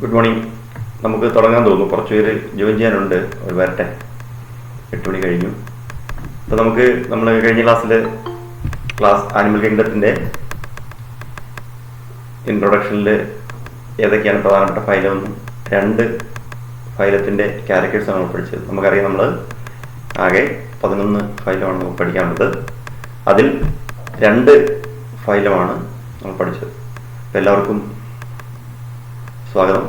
Good morning. നമുക്ക് തുടങ്ങാൻ തോന്നുന്നു. കുറച്ച് പേര് ജോയിൻ ചെയ്യാനുണ്ട്. ഒരു വരട്ടെ. 8 മണി കഴിഞ്ഞു. അപ്പോൾ നമ്മൾ കഴിഞ്ഞ ക്ലാസ് ആനിമൽ കിങ്ഡത്തിൻ്റെ ഇൻട്രൊഡക്ഷനിൽ ഏതൊക്കെയാണ് പ്രധാനപ്പെട്ട ഫൈലമെന്നും 2 ഫൈലത്തിൻ്റെ ക്യാരക്ടേഴ്സാണ് നമ്മൾ പഠിച്ചത്. നമുക്കറിയാം, നമ്മൾ ആകെ 11 ഫൈലമാണ് നമുക്ക് പഠിക്കാനുള്ളത്. അതിൽ 2 ഫൈലമാണ് നമ്മൾ പഠിച്ചത്. അപ്പോൾ എല്ലാവർക്കും സ്വാഗതം.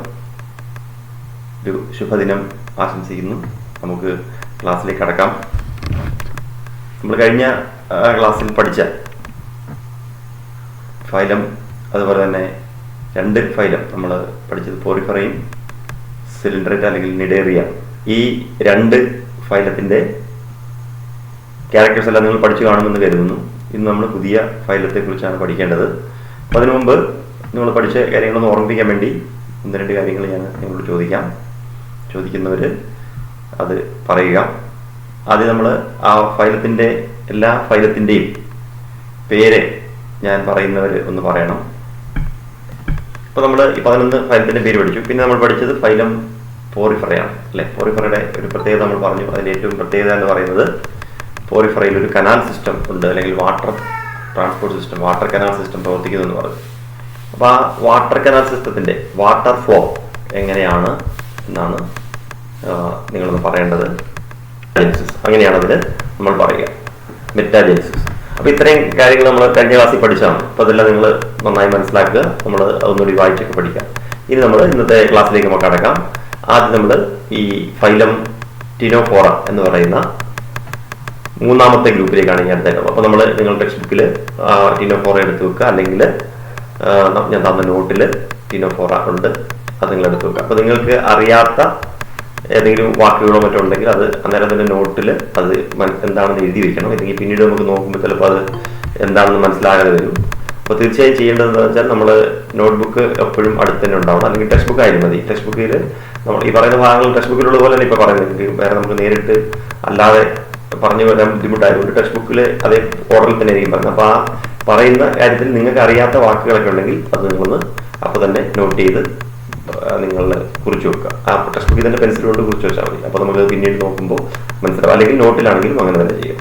ഒരു ശുഭദിനം ആശംസിക്കുന്നു. നമുക്ക് ക്ലാസ്സിലേക്ക് കടക്കാം. നമ്മൾ കഴിഞ്ഞ ക്ലാസ്സിൽ പഠിച്ച ഫൈലം, അതുപോലെ തന്നെ 2 ഫൈലം നമ്മൾ പഠിച്ചത് പോറിഫറയും സിലിണ്ടറേറ്റ അല്ലെങ്കിൽ നിഡേറിയ. ഈ 2 ഫൈലത്തിൻ്റെ ക്യാരക്ടേഴ്സ് എല്ലാം നിങ്ങൾ പഠിച്ചു കാണുമെന്ന് കരുതുന്നു. ഇന്ന് നമ്മൾ പുതിയ ഫൈലത്തെക്കുറിച്ചാണ് പഠിക്കേണ്ടത്. അപ്പോൾ അതിനു മുമ്പ് നിങ്ങൾ പഠിച്ച കാര്യങ്ങളൊന്ന് ഓർമ്മിപ്പിക്കാൻ വേണ്ടി 1-2 കാര്യങ്ങൾ ഞാൻ നിങ്ങളോട് ചോദിക്കുന്നവർ അത് പറയുക. ആദ്യം നമ്മൾ ആ എല്ലാ ഫൈലത്തിൻ്റെയും പേര് ഞാൻ പറയുന്നവർ ഒന്ന് പറയണം. ഇപ്പോൾ നമ്മൾ ഈ 11 ഫൈലത്തിൻ്റെ പേര് പഠിച്ചു. പിന്നെ നമ്മൾ പഠിച്ചത് ഫൈലം പോറിഫറയാണ് അല്ലേ. പോറിഫറയുടെ ഒരു പ്രത്യേകത നമ്മൾ പറഞ്ഞു. അതിൻ്റെ ഏറ്റവും പ്രത്യേകത എന്ന് പറയുന്നത് പോറിഫറയിൽ ഒരു കനാൽ സിസ്റ്റം ഉണ്ട്, അല്ലെങ്കിൽ water transport system, water canal system പ്രവർത്തിക്കുന്നു എന്ന് പറഞ്ഞു. അപ്പോൾ ആ വാട്ടർ കനാൽ സിസ്റ്റത്തിൻ്റെ വാട്ടർ ഫ്ലോ എങ്ങനെയാണ് എന്നാണ് നിങ്ങളൊന്ന് പറയേണ്ടത്. ജെനിസിസ്, അങ്ങനെയാണ് അതിൽ നമ്മൾ പറയുക, മെറ്റാജെനിസിസ്. അപ്പോൾ ഇത്രയും കാര്യങ്ങൾ നമ്മൾ കഴിഞ്ഞ ക്ലാസ്സിൽ പഠിച്ചതാണ്. അപ്പോൾ അതെല്ലാം നിങ്ങൾ നന്നായി മനസ്സിലാക്കുക. നമ്മൾ അതൊന്നുകൂടി വായിച്ചൊക്കെ പഠിക്കാം. ഇനി നമ്മൾ ഇന്നത്തെ ക്ലാസ്സിലേക്ക് നമുക്ക് കടക്കാം. ആദ്യം നമ്മൾ ഈ ഫൈലം ടിനോഫോറ എന്ന് പറയുന്ന 3ാമത്തെ ഗ്രൂപ്പിലേക്കാണ് ഞാൻ എടുത്തേക്കുന്നത്. അപ്പോൾ നമ്മൾ നിങ്ങളുടെ ടെക്സ്റ്റ് ബുക്കിൽ ടിനോഫോറ എടുത്ത് വെക്കുക, അല്ലെങ്കിൽ ഞാൻ തന്ന നോട്ടിൽ ടിനോഫോറ ഉണ്ട്, അത് നിങ്ങൾ എടുത്ത് വെക്കുക. അപ്പോൾ നിങ്ങൾക്ക് അറിയാത്ത ഏതെങ്കിലും വാക്കുകളോ മറ്റോ ഉണ്ടെങ്കിൽ അത് അന്നേരം തന്നെ നോട്ടിൽ അത് എന്താണെന്ന് എഴുതി വെക്കണം. അല്ലെങ്കിൽ പിന്നീട് നമുക്ക് നോക്കുമ്പോൾ ചിലപ്പോൾ അത് എന്താണെന്ന് മനസ്സിലാകാതെ വരും. അപ്പോൾ തീർച്ചയായും ചെയ്യേണ്ടതെന്ന് വെച്ചാൽ നമ്മൾ നോട്ട്ബുക്ക് എപ്പോഴും അടുത്ത് തന്നെ ഉണ്ടാവണം, അല്ലെങ്കിൽ ടെക്സ്റ്റ് ബുക്ക് ആയാലും മതി. ടെക്സ്റ്റ് ബുക്കിൽ നമ്മൾ ഈ പറയുന്ന ഭാഗങ്ങൾ ടെക്സ്റ്റ് ബുക്കിലുള്ള പോലെ തന്നെ ഇപ്പോൾ പറയുന്നത്, വേറെ നമുക്ക് നേരിട്ട് അല്ലാതെ പറഞ്ഞു വരാൻ ബുദ്ധിമുട്ടായതുകൊണ്ട് ടെക്സ്റ്റ് ബുക്കിൽ അതേ ഓർഡറിൽ തന്നെ ആയിരിക്കും പറയുന്നത്. അപ്പോൾ ആ പറയുന്ന കാര്യത്തിൽ നിങ്ങൾക്ക് അറിയാത്ത വാക്കുകളൊക്കെ ഉണ്ടെങ്കിൽ അത് നിങ്ങളൊന്ന് അപ്പോൾ തന്നെ നോട്ട് ചെയ്ത് നിങ്ങൾ കുറിച്ച് വെക്കുക. ആ ടെക്സ്റ്റ് ബുക്കിൽ തന്നെ പെൻസിൽ കൊണ്ട് കുറിച്ച് വെച്ചാൽ മതി. അപ്പോൾ നമുക്ക് പിന്നീട് നോക്കുമ്പോൾ മനസ്സിലാവും. അല്ലെങ്കിൽ നോട്ടിലാണെങ്കിലും അങ്ങനെ തന്നെ ചെയ്യാം.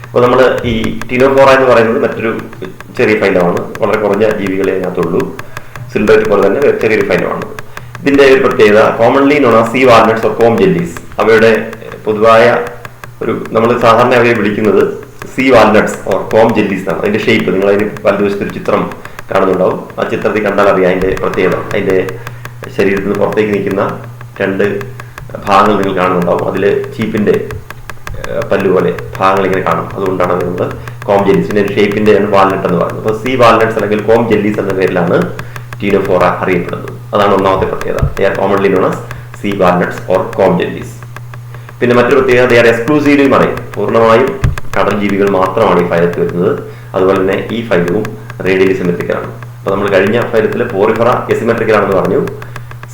അപ്പോൾ നമ്മൾ ഈ ടിനോഫോറ എന്ന് പറയുന്നത് മറ്റൊരു ചെറിയ ഫൈലമാണ്. വളരെ കുറഞ്ഞ ജീവികളെ അതിനകത്തുള്ളൂ. സിലിണ്ടറേറ്റ് പോലെ തന്നെ ചെറിയൊരു ഫൈലമാണ്. ഇതിൻ്റെ ഒരു പ്രത്യേകത, commonly known as sea walnuts or comb jellies. അവയുടെ പൊതുവായ നമ്മൾ സാധാരണ അവരെ വിളിക്കുന്നത് sea walnuts or comb jellies എന്നാണ്. അതിൻ്റെ ഷേപ്പ് നിങ്ങൾ അതിന് വലതുവശത്തൊരു ചിത്രം കാണുന്നുണ്ടാവും. ആ ചിത്രത്തിൽ കണ്ടാൽ അറിയാം അതിൻ്റെ പ്രത്യേകത. അതിൻ്റെ ശരീരത്തിൽ നിന്ന് പുറത്തേക്ക് നിൽക്കുന്ന 2 ഭാഗങ്ങൾ നിങ്ങൾ കാണുന്നുണ്ടാവും. അതിൽ ചീപ്പിൻ്റെ പല്ലുപോലെ ഭാഗങ്ങൾ ഇങ്ങനെ കാണും. അതുകൊണ്ടാണ് നിങ്ങൾ കോം ജെല്ലീസിൻ്റെ ഷേപ്പിൻ്റെ വാൽനട്ട് എന്ന് പറയുന്നത്. അപ്പോൾ സീ വാൽനട്ട്സ് അല്ലെങ്കിൽ കോം ജെല്ലീസ് എന്ന പേരിലാണ് ടിനോഫോറ അറിയപ്പെടുന്നത്. അതാണ് 1ാമത്തെ പ്രത്യേകത. They are commonly known as sea walnuts or comb jellies. പിന്നെ മറ്റൊരു പ്രത്യേകത, ദേ ആർ എക്സ്ക്ലൂസീവ്ലി മറൈൻ. പൂർണ്ണമായും കടൽ ജീവികൾ മാത്രമാണ് ഈ ഫൈലത്തിൽ വരുന്നത്. അതുപോലെ തന്നെ ഈ ഫൈലവും റേഡിയലി സിമെട്രിക്കലാണ്. അപ്പോൾ നമ്മൾ കഴിഞ്ഞ ഫൈലത്തിൽ പോറിഫറ എസിമെട്രിക്കലാണെന്ന് പറഞ്ഞു,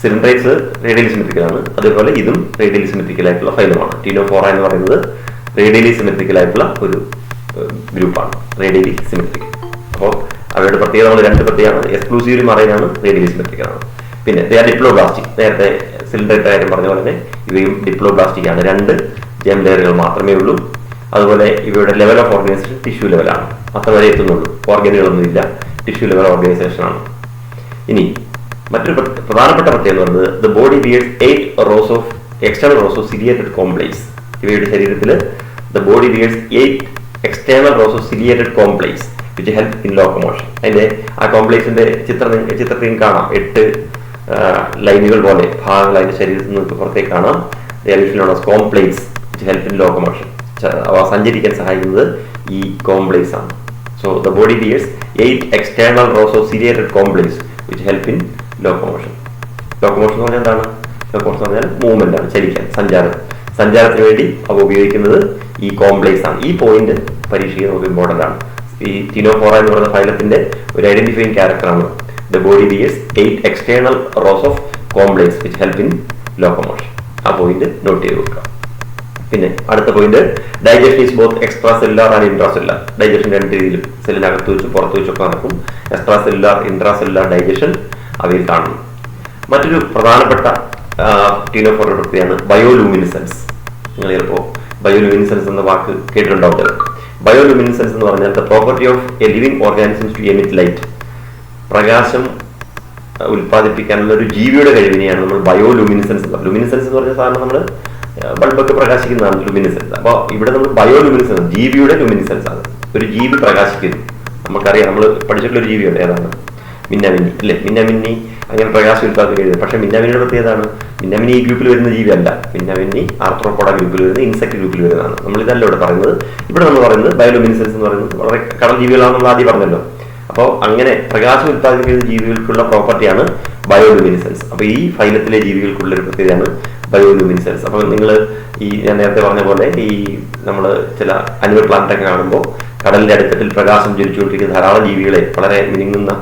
സിലിണ്ടറേറ്റ്സ് റേഡിയലി സിമെട്രിക്കലാണ്. അതേപോലെ ഇതും റേഡിയലി സിമെട്രിക്കൽ ആയിട്ടുള്ള ഫൈലമാണ്. ടിനോഫോറ എന്ന് പറയുന്നത് റേഡിയലി സിമെട്രിക്കൽ ആയിട്ടുള്ള ഒരു ഗ്രൂപ്പാണ്, റേഡിയലി സിമെട്രിക്കൽ. അപ്പോൾ അവരുടെ പ്രത്യേകത നമ്മൾ 2 പ്രത്യേകമാണ്. Exclusively മറൈനാണ്, radially സിമെട്രിക്കലാണ്. പിന്നെ ദേ ആർ ഡിപ്ലോബ്ലാസ്റ്റിക്. നേരത്തെ സിലിണ്ടറേറ്റ് കാര്യം പറഞ്ഞ പോലെ തന്നെ ഇവയും ഡിപ്ലോബ്ലാസ്റ്റിക് ആണ്. 2 ജെം ലെയറുകൾ മാത്രമേ ഉള്ളൂ. അതുപോലെ ഇവയുടെ ലെവൽ ഓഫ് ഓർഗനൈസേഷൻ ടിഷ്യൂ ലെവലാണ്. അത്ര വരെ എത്തുന്നുള്ളൂ. ഓർഗനുകളൊന്നും ഇല്ല, ടിഷ്യൂ ലെവൽ ഓർഗനൈസേഷൻ ആണ്. ഇനി മറ്റൊരു പ്രധാനപ്പെട്ട പ്രത്യേകത എന്ന് പറയുന്നത്, the body bears 8 rows of external rows of ciliated comb plates. ഇവയുടെ ശരീരത്തിൽ the body bears 8 external rows of ciliated comb plates which help in locomotion. അതിൻ്റെ ആ കോംപ്ലേക്സിന്റെ ചിത്രത്തിൽ കാണാം. 8 ലൈനുകൾ പോലെ ഭാഗങ്ങൾ അതിന്റെ ശരീരത്തിൽ നിന്ന് പുറത്തേക്ക് കാണാം. Comb plates which help in locomotion. അവ സഞ്ചരിക്കാൻ സഹായിക്കുന്നത് ഈ കോംപ്ലേക്സ് ആണ്. So the body bears 8 external rows of ciliated comb plates which help in locomotion. Locomotion എന്ന് പറഞ്ഞാൽ എന്താണ്? ലോക്കോമോഷൻ എന്ന് പറഞ്ഞാൽ മൂവ്മെന്റ് ആണ്, ചലിക്കാൻ, സഞ്ചാരത്തിന് വേണ്ടി അവ ഉപയോഗിക്കുന്നത് ഈ കോംപ്ലേക്സ് ആണ്. ഈ പോയിന്റ് പരീക്ഷയ്ക്ക് നമുക്ക് ഇമ്പോർട്ടൻ്റ് ആണ്. ഈ ടിനോഫോറ എന്ന് പറയുന്ന ഫൈലത്തിന്റെ ഒരു ഐഡന്റിഫൈയിങ് ക്യാരക്ടറാണ് the body bears 8 external rows of comb plates which help in locomotion. ആ പോയിന്റ് നോട്ട് ചെയ്ത് വെക്കുക. പിന്നെ അടുത്ത point, digestion is both extracellular and intracellular. Digestion 2 രീതിയിലും, സെല്ലിനകത്ത് വെച്ചും പുറത്തു വെച്ചൊക്കെ നടക്കും. Extracellular, intracellular digestion അവയിൽ കാണുന്നു. മറ്റൊരു പ്രധാനപ്പെട്ട ടീനോഫോറിന്റെ പ്രത്യേകതയാണ് ബയോലൂമിനിസെൻസ്. നിങ്ങൾ ചിലപ്പോൾ ബയോലൂമിനിസെൻസ് എന്ന വാക്ക് കേട്ടിട്ടുണ്ടാവും. ബയോലൂമിനിസെൻസ് എന്ന് പറഞ്ഞാൽ the property of a living organisms to emit light. പ്രകാശം ഉൽപ്പാദിപ്പിക്കാനുള്ള ഒരു ജീവിയുടെ കഴിവിനെയാണ് നമ്മൾ ബയോലൂമിനിസെൻസ്. ലുമിനിസെൻസ് എന്ന് പറഞ്ഞാൽ സാധാരണ നമ്മൾ ബൾബൊക്കെ പ്രകാശിക്കുന്നതാണ് ലുമിനിസെൻസ്. അപ്പോൾ ഇവിടെ നമ്മൾ ബയോലൂമിനിസെൻസ്, ജീവിയുടെ ലുമിനിസെൻസ് ആണ്. ഒരു ജീവി പ്രകാശിക്കുന്നു. നമുക്കറിയാം, നമ്മൾ പഠിച്ചിട്ടുള്ള ഒരു ജീവിയുണ്ട്, ഏതാണ്? മിന്നാമിന്നി അല്ലേ? മിന്നാമിന്നി അങ്ങനെ പ്രകാശം ഉൽപ്പാദിപ്പിക്കുന്നത്. പക്ഷേ മിന്നാമിന്നിയുടെ പ്രത്യേകതയാണ്, മിന്നാമിന്നി ഈ ഗ്രൂപ്പിൽ വരുന്ന ജീവിയല്ല. മിന്നാമിന്നി ആർത്രോപോഡ ഗ്രൂപ്പിൽ വരുന്ന ഇൻസെക്ട് ഗ്രൂപ്പിൽ വരുന്നതാണ്. നമ്മളിതല്ല ഇവിടെ പറയുന്നത്. ഇവിടെ നമ്മൾ പറയുന്നത് ബയോലൂമിനിസെൻസ് എന്ന് പറയുന്നത് വളരെ കടൽ ജീവികളാണെന്ന് നമ്മൾ ആദ്യം പറഞ്ഞല്ലോ. അപ്പോൾ അങ്ങനെ പ്രകാശം ഉൽപ്പാദിപ്പിക്കുന്ന ജീവികൾക്കുള്ള പ്രോപ്പർട്ടിയാണ് ബയോലൂമിനിസെൻസ്. അപ്പോൾ ഈ ഫൈലത്തിലെ ജീവികൾക്കുള്ള ഒരു പ്രത്യേകതയാണ് ബയോലൂമിനിസെൻസ്. അപ്പോൾ നിങ്ങൾ ഞാൻ നേരത്തെ പറഞ്ഞ പോലെ നമ്മൾ ചില അനിമൽ പ്ലാന്റ് ഒക്കെ കാണുമ്പോൾ കടലിന്റെ അടിത്തട്ടിൽ പ്രകാശം ജ്വലിച്ചുകൊണ്ടിരിക്കുന്ന ധാരാളം ജീവികളെ, വളരെ മിനുങ്ങുന്ന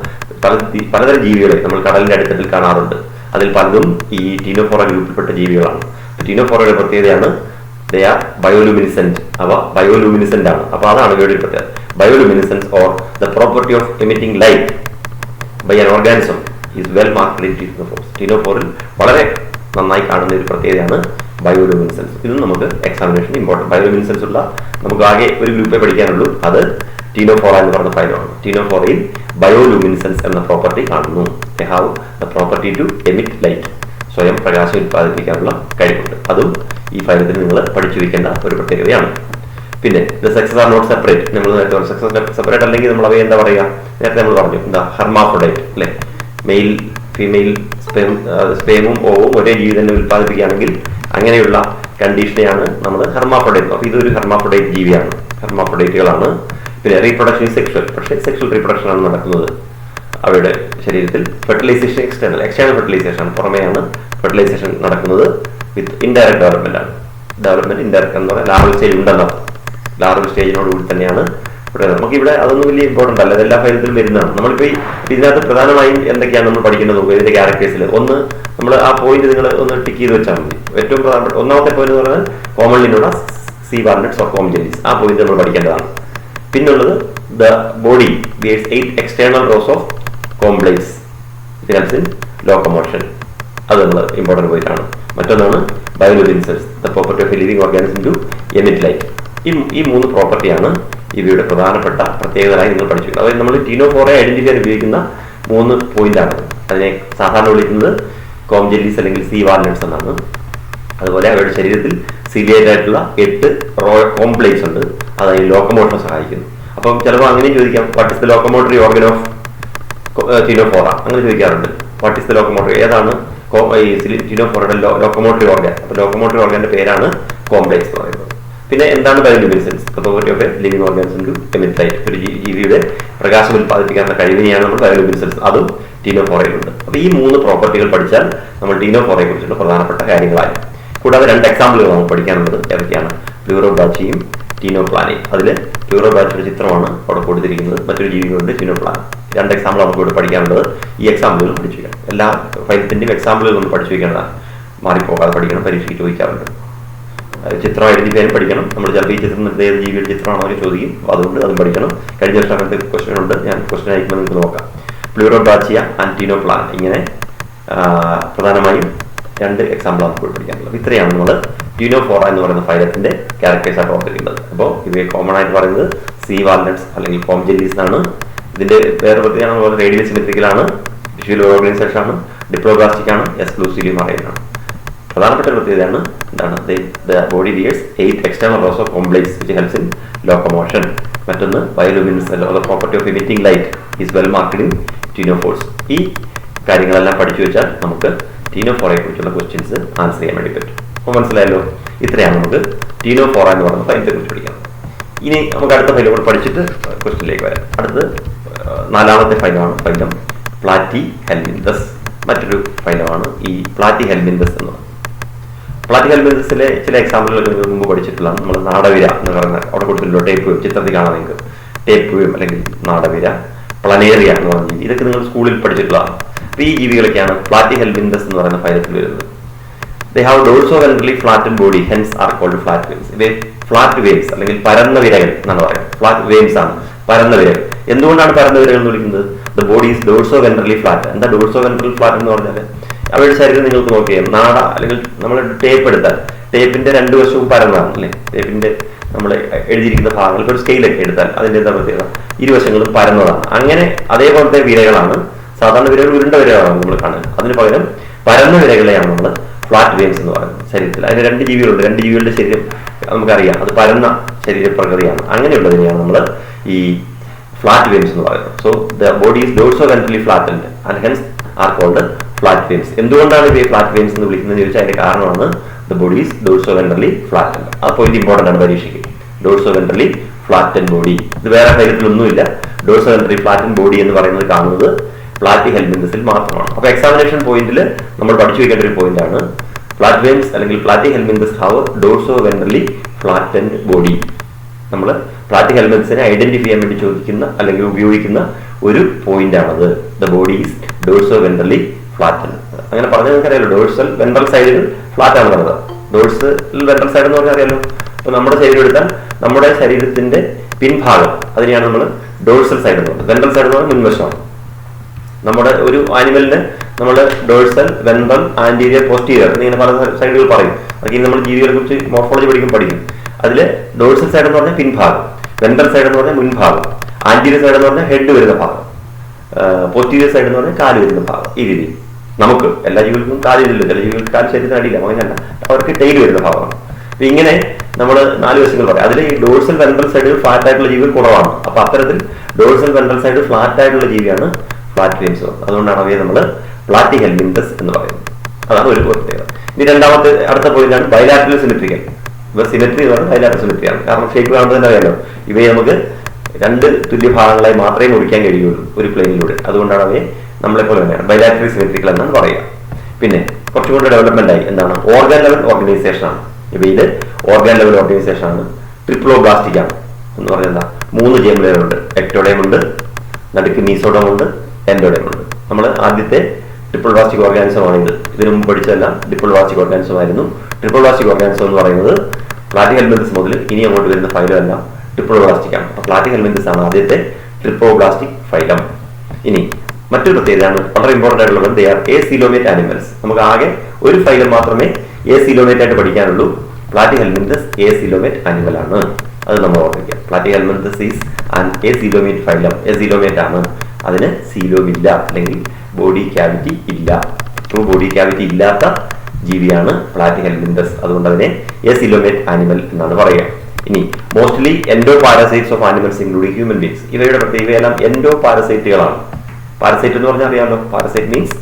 പലതരം ജീവികളെ നമ്മൾ കടലിന്റെ അടിത്തട്ടിൽ കാണാറുണ്ട്. അതിൽ പലതും ഈ ടീനോഫോറ ഗ്രൂപ്പിൽപ്പെട്ട ജീവികളാണ്. ടീനോഫോറയുടെ പ്രത്യേകതയാണ് ദേ ആർ ബയോലൂമിനിസെന്റ്. അവ ബയോലൂമിനിസെന്റ് ആണ്. അപ്പോൾ അതാണ് ഇവയുടെ ഒരു പ്രത്യേകത. Bioluminescence or the property of emitting light by an organism is well marked in ctenophores. ടീനോഫോറിൽ വളരെ നന്നായി കാണുന്ന ഒരു പ്രത്യേകതയാണ് ബയോലൂമിനിസെൻസ്. ഇതും നമുക്ക് എക്സാമിനേഷൻ ഇമ്പോർട്ടൻറ്റ്. ബയോലൂമിനിസെൻസ് ഉള്ള നമുക്ക് ആകെ ഒരു ഗ്രൂപ്പേ പഠിക്കാനുള്ളൂ. അത് ടീനോഫോറ എന്ന് പറഞ്ഞ ഫൈലമാണ്. ടീനോഫോറയിൽ ബയോലൂമിനിസെൻസ് എന്ന പ്രോപ്പർട്ടി കാണുന്നു. They have the property to emit light. സ്വയം പ്രകാശം ഉൽപ്പാദിപ്പിക്കാനുള്ള കഴിവുണ്ട്. അതും ഈ ഫൈലത്തിൽ നിങ്ങൾ പഠിച്ചു വയ്ക്കേണ്ട ഒരു പ്രത്യേകതയാണ്. പിന്നെ the sexes are not separate. നമ്മൾ നേരത്തെ സെക്സസ് സെപ്പറേറ്റ് അല്ലെങ്കിൽ നമ്മൾ അവയെ എന്താ പറയുക? നേരത്തെ നമ്മൾ പറഞ്ഞു എന്താ, ഹെർമാഫ്രോഡൈറ്റ് അല്ലെ? മെയിൽ ഫീമെയിൽ സ്പേമും ഓവും ഒരേ ജീവി തന്നെ ഉൽപ്പാദിപ്പിക്കുകയാണെങ്കിൽ അങ്ങനെയുള്ള കണ്ടീഷനെയാണ് നമ്മൾ ഹെർമാഫ്രോഡൈറ്റ്. അപ്പോൾ ഇതൊരു ഹെർമാഫ്രോഡൈറ്റ് ജീവിയാണ്, ഹെർമാഫ്രോഡൈറ്റുകളാണ്. പിന്നെ റീപ്രൊഡക്ഷൻ സെക്ഷൽ, പക്ഷേ സെക്ഷൽ റീപ്രൊഡക്ഷൻ ആണ് നടക്കുന്നത് അവരുടെ ശരീരത്തിൽ. ഫെർട്ടിലൈസേഷൻ എക്സ്റ്റേണൽ ഫെർട്ടിലൈസേഷൻ ആണ്, പുറമെയാണ് ഫെർട്ടിലൈസേഷൻ നടക്കുന്നത്. വിത്ത് ഇൻഡയറക്റ്റ് ഡെവലപ്മെന്റ് ആണ്. ഡെവലപ്മെന്റ് ഇൻഡയറക്റ്റ് എന്ന് പറഞ്ഞാൽ ലാർവൽ സ്റ്റേജ് ഉണ്ടല്ലോ, ലാർവൽ സ്റ്റേജിനോടുകൂടി തന്നെയാണ് ഇവിടെ. നമുക്കിവിടെ അതൊന്നും വലിയ ഇമ്പോർട്ടൻ്റ് അല്ല, അതെല്ലാ ഫൈലത്തിലും വരുന്നതാണ്. നമ്മളിപ്പോൾ ഇതിനകത്ത് പ്രധാനമായും എന്തൊക്കെയാണ് നമ്മൾ പഠിക്കുന്നത് നോക്കുക. ഇതിന്റെ ക്യാരക്ടേഴ്സിൽ ഒന്ന് നമ്മൾ ആ പോയിന്റ് നിങ്ങൾ ഒന്ന് ടിക്ക് ചെയ്ത് വെച്ചാൽ മതി. ഏറ്റവും പ്രധാനപ്പെട്ട ഒന്നാമത്തെ പോയിന്റ് എന്ന് പറഞ്ഞാൽ കോമൺലിനുള്ള sea walnuts or comb jellies. ആ പോയിന്റ് നമ്മൾ പഠിക്കേണ്ടതാണ്. പിന്നുള്ളത് the body bears 8 external rows of comb plates. It helps in locomotion. അത് നമ്മൾ ഇമ്പോർട്ടൻറ്റ് പോയിന്റ് ആണ്. മറ്റൊന്നാണ് bioluminescence, the property of a living organism to emit light. ഈ മൂന്ന് പ്രോപ്പർട്ടിയാണ് ഇവയുടെ പ്രധാനപ്പെട്ട പ്രത്യേകതയായി നിങ്ങൾ പഠിച്ചു. അതായത് നമ്മൾ ടീനോഫോറെ ഐഡന്റിഫൈ ചെയ്യാൻ ഉപയോഗിക്കുന്ന 3 പോയിന്റാണ്. അതിനെ സാധാരണ വിളിക്കുന്നത് കോം ജെല്ലീസ് അല്ലെങ്കിൽ സീ വാൽനട്ട്സ് എന്നാണ്. അതുപോലെ അവരുടെ ശരീരത്തിൽ സിലിയേറ്റ് ആയിട്ടുള്ള 8 കോംപ്ലേക്സ് ഉണ്ട്. അതായത് ലോക്കോമോഷൻ സഹായിക്കുന്നു. അപ്പം ചിലപ്പോൾ അങ്ങനെ ചോദിക്കാം, what is the locomotory organ of ctenophora? അങ്ങനെ ചോദിക്കാറുണ്ട്. വാട്ട് ഇസ് ദ ലോക്കോമോട്ടറി, ഏതാണ് ടീനോഫോറയുടെ ലോക്കോമോട്ടറി ഓർഗൻ? അപ്പോൾ ലോക്കോമോട്ടറി ഓർഗന്റെ പേരാണ് കോംപ്ലേക്സ് എന്ന് പറയുന്നത്. പിന്നെ എന്താണ് bioluminescence? Property of a living organism to emit light. ഒരു ജീവിയുടെ പ്രകാശം ഉൽപ്പാദിപ്പിക്കാനുള്ള കഴിവിനെയാണ് നമ്മൾ ബയോലൂമിനിസെൻസ്. അതും ടീനോഫോറയിലുണ്ട്. അപ്പോൾ ഈ 3 പ്രോപ്പർട്ടികൾ പഠിച്ചാൽ നമ്മൾ ടീനോഫോറയെ കുറിച്ചുള്ള പ്രധാനപ്പെട്ട കാര്യങ്ങളായി. കൂടാതെ 2 എക്സാമ്പിളുകൾ നമുക്ക് പഠിക്കാനുള്ളത്. ഏതൊക്കെയാണ്? പ്ലൂറോബ്രാച്ചിയും ടീനോപ്ലാനയും. അതിൽ പ്ലൂറോബ്രാച്ചിയുടെ ചിത്രമാണ് അവിടെ കൊടുത്തിരിക്കുന്നത്. മറ്റൊരു ജീവികളുണ്ട് ടീനോപ്ലാൻ. 2 എക്സാമ്പിൾ നമുക്ക് ഇവിടെ പഠിക്കാനുള്ളത്. ഈ എക്സാമ്പിളുകൾ പഠിച്ചു വയ്ക്കണം. എല്ലാ ഫൈലത്തിൻ്റെയും എക്സാമ്പിളുകൾ നമ്മൾ പഠിച്ചു വയ്ക്കേണ്ടതാണ്. മാറിപ്പോകാതെ പഠിക്കണം. പരീക്ഷയ്ക്ക് ചോദിക്കാറുണ്ട്. ചിത്രം ഐഡന്റിഫൈ പഠിക്കണം. നമ്മൾ ചിലപ്പോൾ ഈ ചിത്രം ഏത് ജീവിയുടെ ചിത്രമാണോ അവർ ചോദിക്കും. അതുകൊണ്ട് അതും പഠിക്കണം. കഴിഞ്ഞ വർഷം അങ്ങനത്തെ ക്വസ്റ്റ്യൻ ഉണ്ട്. ഞാൻ ക്വസ്റ്റ്യൻ അയക്കുമ്പോൾ നിങ്ങൾക്ക് നോക്കാം. പ്ലൂറോബ്രാച്ചിയ ആൻഡ് ടീനോപ്ലാൻ, ഇങ്ങനെ പ്രധാനമായും 2 എക്സാമ്പിൾ നമുക്ക് പഠിക്കാനുള്ളത്. ഇത്രയാണ് നമ്മൾ ടീനോഫോറ എന്ന് പറയുന്ന ഫൈലത്തിന്റെ ക്യാരക്ടേഴ്സ് ആയിട്ട് ഓർത്തിട്ടുള്ളത്. അപ്പോൾ ഇവയെ കോമൺ ആയിട്ട് പറയുന്നത് സീ വാൽനട്ട്സ് അല്ലെങ്കിൽ കോം ജെല്ലീസ് ആണ്. ഇതിന്റെ വേറെ പ്രത്യേകത റേഡിയൽ സിമെട്രിക്കലാണ്, ടിഷ്യൂൽ ഓർഗനൈസേഷൻ ആണ്, ഡിപ്ലോബ്ലാസ്റ്റിക് ആണ്, എക്സ്ക്ലൂസീവ്ലി മറൈൻ ആണ്. പ്രധാനപ്പെട്ട പ്രത്യേകതയാണ് എന്താണ്? The body bears 8 external rows of comb plates which helps in locomotion. മറ്റൊന്ന് bioluminescence or the property of emitting light is well marked in ctenophores. ഈ കാര്യങ്ങളെല്ലാം പഠിച്ചു വെച്ചാൽ നമുക്ക് ടീനോഫോറയെ കുറിച്ചുള്ള ക്വസ്റ്റ്യൻസ് ആൻസർ ചെയ്യാൻ വേണ്ടി പറ്റും. അപ്പോൾ മനസ്സിലായല്ലോ? ഇത്രയാണ് നമുക്ക് ടീനോഫോറ എന്ന് പറയുന്ന ഫൈലത്തെ കുറിച്ച് പഠിക്കാം. ഇനി നമുക്ക് അടുത്ത ഫൈൽ കൂടെ പഠിച്ചിട്ട് ക്വസ്റ്റ്യനിലേക്ക് വരാം. അടുത്ത് 4ാമത്തെ ഫൈലമാണ് ഫൈലം പ്ലാറ്റി ഹെൽമിന്തസ്. മറ്റൊരു ഫൈലമാണ് ഈ പ്ലാറ്റി ഹെൽമിന്തസ് എന്ന് പറയുന്നത്. പ്ലാറ്റി ഹെൽമിന്തസിലെ ചില എക്സാമ്പിളുകൾ മുമ്പ് പഠിച്ചിട്ടുള്ള നമ്മൾ നാടവിര എന്ന് പറയുന്ന അവിടെ കൊടുത്തിട്ടുള്ള ടേപ്പ് ചിത്രത്തിൽ കാണാൻ നിങ്ങൾക്ക് ടേപ്പ് അല്ലെങ്കിൽ നാടവിര, പ്ലനേറിയ എന്ന് പറഞ്ഞ ജീവി, ഇതൊക്കെ നിങ്ങൾ സ്കൂളിൽ പഠിച്ചിട്ടുള്ളതാണ്. അപ്പോൾ ഈ ജീവികളൊക്കെയാണ് പ്ലാറ്റി ഹെൽമിന്തസ് എന്ന് പറയുന്ന ഫൈലത്തിൽ വരുന്നത്. They have dorsoventral flattened body, hence are called flat wings. ഇവയെ ഫ്ലാറ്റ് വേവ്സ് അല്ലെങ്കിൽ പരന്ന വിരകൾ എന്നാണ് പറയുന്നത്. ഫ്ലാറ്റ് വേവ്സ് ആണ്, പരന്ന വിരകൾ. എന്തുകൊണ്ടാണ് പരന്ന വിരകൾ എന്ന് വിളിക്കുന്നത്? The body is dorsoventrally flat. എന്താ ഡോർസോവെൻട്രൽ ഫ്ലാറ്റ് എന്ന് പറഞ്ഞാൽ അവയുടെ ശരീരം നിങ്ങൾക്ക് നോക്കിയാൽ നാട അല്ലെങ്കിൽ നമ്മൾ ടേപ്പ് എടുത്താൽ ടേപ്പിന്റെ രണ്ടു വശവും പരന്നതാണ് അല്ലെ. ടേപ്പിന്റെ നമ്മൾ എഴുതിയിരിക്കുന്ന ഭാഗങ്ങൾ ഇപ്പോൾ ഒരു സ്കെയിലൊക്കെ എടുത്താൽ അതിന്റെ എന്താ പ്രത്യേകത, ഇരുവശങ്ങളും പരന്നതാണ്. അങ്ങനെ അതേപോലത്തെ വിരകളാണ് സാധാരണ വിരകൾ, ഉരുണ്ട വിരകളാണ് നമ്മൾ കാണുന്നത്. അതിന് പകരം പരന്ന വിരകളെയാണ് നമ്മൾ ഫ്ലാറ്റ് വെയിൻസ് എന്ന് പറയുന്നത് ശരീരത്തിൽ. അതിന് രണ്ട് ജീവികളുണ്ട്. രണ്ട് ജീവികളുടെ ശരീരം നമുക്കറിയാം, അത് പരന്ന ശരീരപ്രകൃതിയാണ്. അങ്ങനെയുള്ളതിനെയാണ് നമ്മൾ ഈ ഫ്ലാറ്റ് വെയിൻസ് എന്ന് പറയുന്നത്. So the body is dorsoventrally flattened and hence are called flat worms. എന്തുകൊണ്ടാണ് ഇവയെ ഫ്ലാറ്റ് വെയിൻസ് എന്ന് വിളിക്കുന്നത് ചോദിച്ചാൽ അതിന്റെ കാരണമാണ് the body is dorsoventrally flattened. ആ പോയിന്റ് ഇമ്പോർട്ടന്റ് ആണ് പരീക്ഷയ്ക്ക്. ഡോർസോവെൻട്രലി ഫ്ലാറ്റൻ ബോഡി, ഇത് വേറെ കാര്യത്തിലൊന്നുമില്ല. ഡോർസോവെൻട്രലി ഫ്ലാറ്റൻ ബോഡി എന്ന് പറയുന്നത് കാണുന്നത് പ്ലാറ്റിഹെൽമിന്തസിൽ മാത്രമാണ്. അപ്പൊ എക്സാമിനേഷൻ പോയിന്റിൽ നമ്മൾ പഠിച്ചു വെക്കേണ്ട ഒരു പോയിന്റ് ആണ് ഫ്ലാറ്റ് വെയിൻസ് അല്ലെങ്കിൽ പ്ലാറ്റിഹെൽമിന്തസ് ഹാവ് ഡോർസോവെൻട്രലി ഫ്ലാറ്റൻഡ് ബോഡി. നമ്മൾ പ്ലാറ്റിഹെൽമിന്തസിനെ ഐഡന്റിഫൈ ചെയ്യാൻ വേണ്ടി ചോദിക്കുന്ന അല്ലെങ്കിൽ ഉപയോഗിക്കുന്ന ഒരു പോയിന്റ് ആണത്. The body is dorsoventrally flattened. അങ്ങനെ പറഞ്ഞാൽ നമുക്കറിയാലോ, ഡോഴ്സൽ വെൻട്രൽ സൈഡുകൾ ഫ്ലാറ്റ് ആണ് പറഞ്ഞത്. ഡോഴ്സൽ വെൻട്രൽ സൈഡ് എന്ന് പറഞ്ഞാൽ അറിയാലോ, ഇപ്പൊ നമ്മുടെ ശരീരം എടുത്താൽ നമ്മുടെ ശരീരത്തിന്റെ പിൻഭാഗം അതിനെയാണ് നമ്മൾ ഡോഴ്സൽ സൈഡ് എന്ന് പറയുന്നത്. വെൻട്രൽ സൈഡ് എന്ന് പറഞ്ഞാൽ മുൻവശമാണ്. നമ്മുടെ ഒരു ആനിമലിന് നമ്മൾ ഡോഴ്സൽ, വെൻട്രൽ, ആന്റീരിയർ, പോസ്റ്റീരിയർ എന്നിങ്ങനെ പല സൈഡുകൾ പറയും. അതൊക്കെ നമ്മൾ ജീവികളെ കുറിച്ച് മോർഫോളജി പഠിക്കും. അതിൽ ഡോഴ്സൽ സൈഡ് എന്ന് പറഞ്ഞാൽ പിൻഭാഗം, വെൻട്രൽ സൈഡ് എന്ന് പറഞ്ഞാൽ മുൻഭാഗം, ആന്റീരിയർ സൈഡ് എന്ന് പറഞ്ഞാൽ ഹെഡ് വരുന്ന ഭാഗം, പോസ്റ്റീരിയർ സൈഡ് എന്ന് പറഞ്ഞാൽ കാല് വരുന്ന ഭാഗം. ഈ രീതിയിൽ നമുക്ക് എല്ലാ ജീവികൾക്കും കാലില്ല, ചില ജീവികൾക്ക് കാല് ശരീരത്തിന് അടിയില്ല, അങ്ങനെയല്ല, അവർക്ക് ടെയിൽ വരുന്ന ഭാഗമാണ്. അപ്പൊ ഇങ്ങനെ നമ്മൾ 4 വശങ്ങൾ പറയാം. അതിൽ ഈ ഡോഴ്സൽ വെൻട്രൽ സൈഡിൽ ഫ്ലാറ്റ് ആയിട്ടുള്ള ജീവികൾ കുറവാണ്. അപ്പൊ അത്തരത്തിൽ ഡോഴ്സൽ വെൻട്രൽ സൈഡ് ഫ്ലാറ്റ് ആയിട്ടുള്ള ജീവിയാണ് ഫ്ലാറ്റ് വെയിൻസ്. അതുകൊണ്ടാണ് അവയെ നമ്മൾ പ്ലാറ്റിഹെൽമിന്തസ് എന്ന് പറയുന്നത്. അതാണ് ഒരു പ്രത്യേകത. ഇനി രണ്ടാമത്തെ അടുത്ത പോയിന്റാണ് ബൈലാറ്ററൽ സിമെട്രിക്കൽ. ഇവ സിമെട്രി എന്ന് പറഞ്ഞാൽ ബൈലാറ്ററൽ സിമെട്രിയാണ്. കാരണം ഷേപ്പ് കാണുന്നത് തന്നെ അറിയാലോ, ഇവയെ നമുക്ക് 2 തുല്യ ഭാഗങ്ങളായി മാത്രമേ മുറിക്കാൻ കഴിയുള്ളൂ ഒരു പ്ലെയിനിലൂടെ. അതുകൊണ്ടാണ് അവയെ നമ്മളെപ്പോലെ തന്നെയാണ് ബൈലാറ്ററൽ സിമെട്രിക്കൽ എന്നാണ് പറയുക. പിന്നെ കുറച്ചുകൂടെ ഡെവലപ്മെന്റ് ആയി എന്താണ്, ഓർഗൻ ലെവൽ ഓർഗനൈസേഷൻ ആണ്. ഇവയിൽ ഓർഗൻ ലെവൽ ഓർഗനൈസേഷൻ ആണ്. ട്രിപ്ലോബ്ലാസ്റ്റിക് ആണ് എന്ന് പറഞ്ഞാൽ എന്താ, 3 ജേമുലർ ഉണ്ട്. എക്ടോഡേം ഉണ്ട്, നടുക്ക് മീസോഡം ഉണ്ട്, എൻഡോഡേം ഉണ്ട്. നമ്മൾ ആദ്യത്തെ ട്രിപ്പിൾബ്ലാസ്റ്റിക് ഓർഗാനിസം ആണ് ഇത്. ഇതിനു മുമ്പ് പഠിച്ചതെല്ലാം ട്രിപ്പിൾബ്ലാസ്റ്റിക് ഓർഗാനിസം ആയിരുന്നു. ട്രിപ്പിൾബ്ലാസ്റ്റിക് ഓർഗാനിസം എന്ന് പറയുന്നത് പ്ലാറ്റിഹെൽമിന്തസ് മുതൽ ഇനി അങ്ങോട്ട് വരുന്ന ഫൈലം എല്ലാം ട്രിപ്പിൾബ്ലാസ്റ്റിക് ആണ്. അപ്പൊ പ്ലാറ്റിഹെൽമിന്തസ് ആണ് ആദ്യത്തെ ട്രിപ്ലോബ്ലാസ്റ്റിക് ഫൈലം. ഇനി മറ്റൊരു പ്രത്യേകതയാണ് വളരെ ഇമ്പോർട്ടന്റ് ആയിട്ടുള്ളത്, ദേ ആർ എസീലോമേറ്റ് ആനിമൽസ്. നമുക്ക് ആകെ ഒരു ഫൈലം മാത്രമേ എസീലോമേറ്റ് ആയിട്ട് പഠിക്കാനുള്ളൂ. പ്ലാറ്റിഹെൽമിന്തസ് എസീലോമേറ്റ് ആനിമൽ ആണ്. അത് നമ്മൾ ഓർമ്മിക്കുക. Platyhelminthes is an acoelomate phylum. Acoelomate ആണ്. അതിന് സീലോം ഇല്ല, അല്ലെങ്കിൽ ബോഡി ക്യാവിറ്റി ഇല്ല. ട്രൂ ബോഡി ക്യാവിറ്റി ഇല്ലാത്ത ജീവിയാണ് പ്ലാറ്റിഹെൽമിന്തസ്. അതുകൊണ്ട് അതിനെ എസീലോമേറ്റ് ആനിമൽ എന്നാണ് പറയുക. ഇനി mostly endoparasites of animals including human beings. ഇവയെല്ലാം എൻഡോ പാരസൈറ്റുകളാണ്. പാരസൈറ്റ് എന്ന് പറഞ്ഞാൽ അറിയാമല്ലോ, parasite means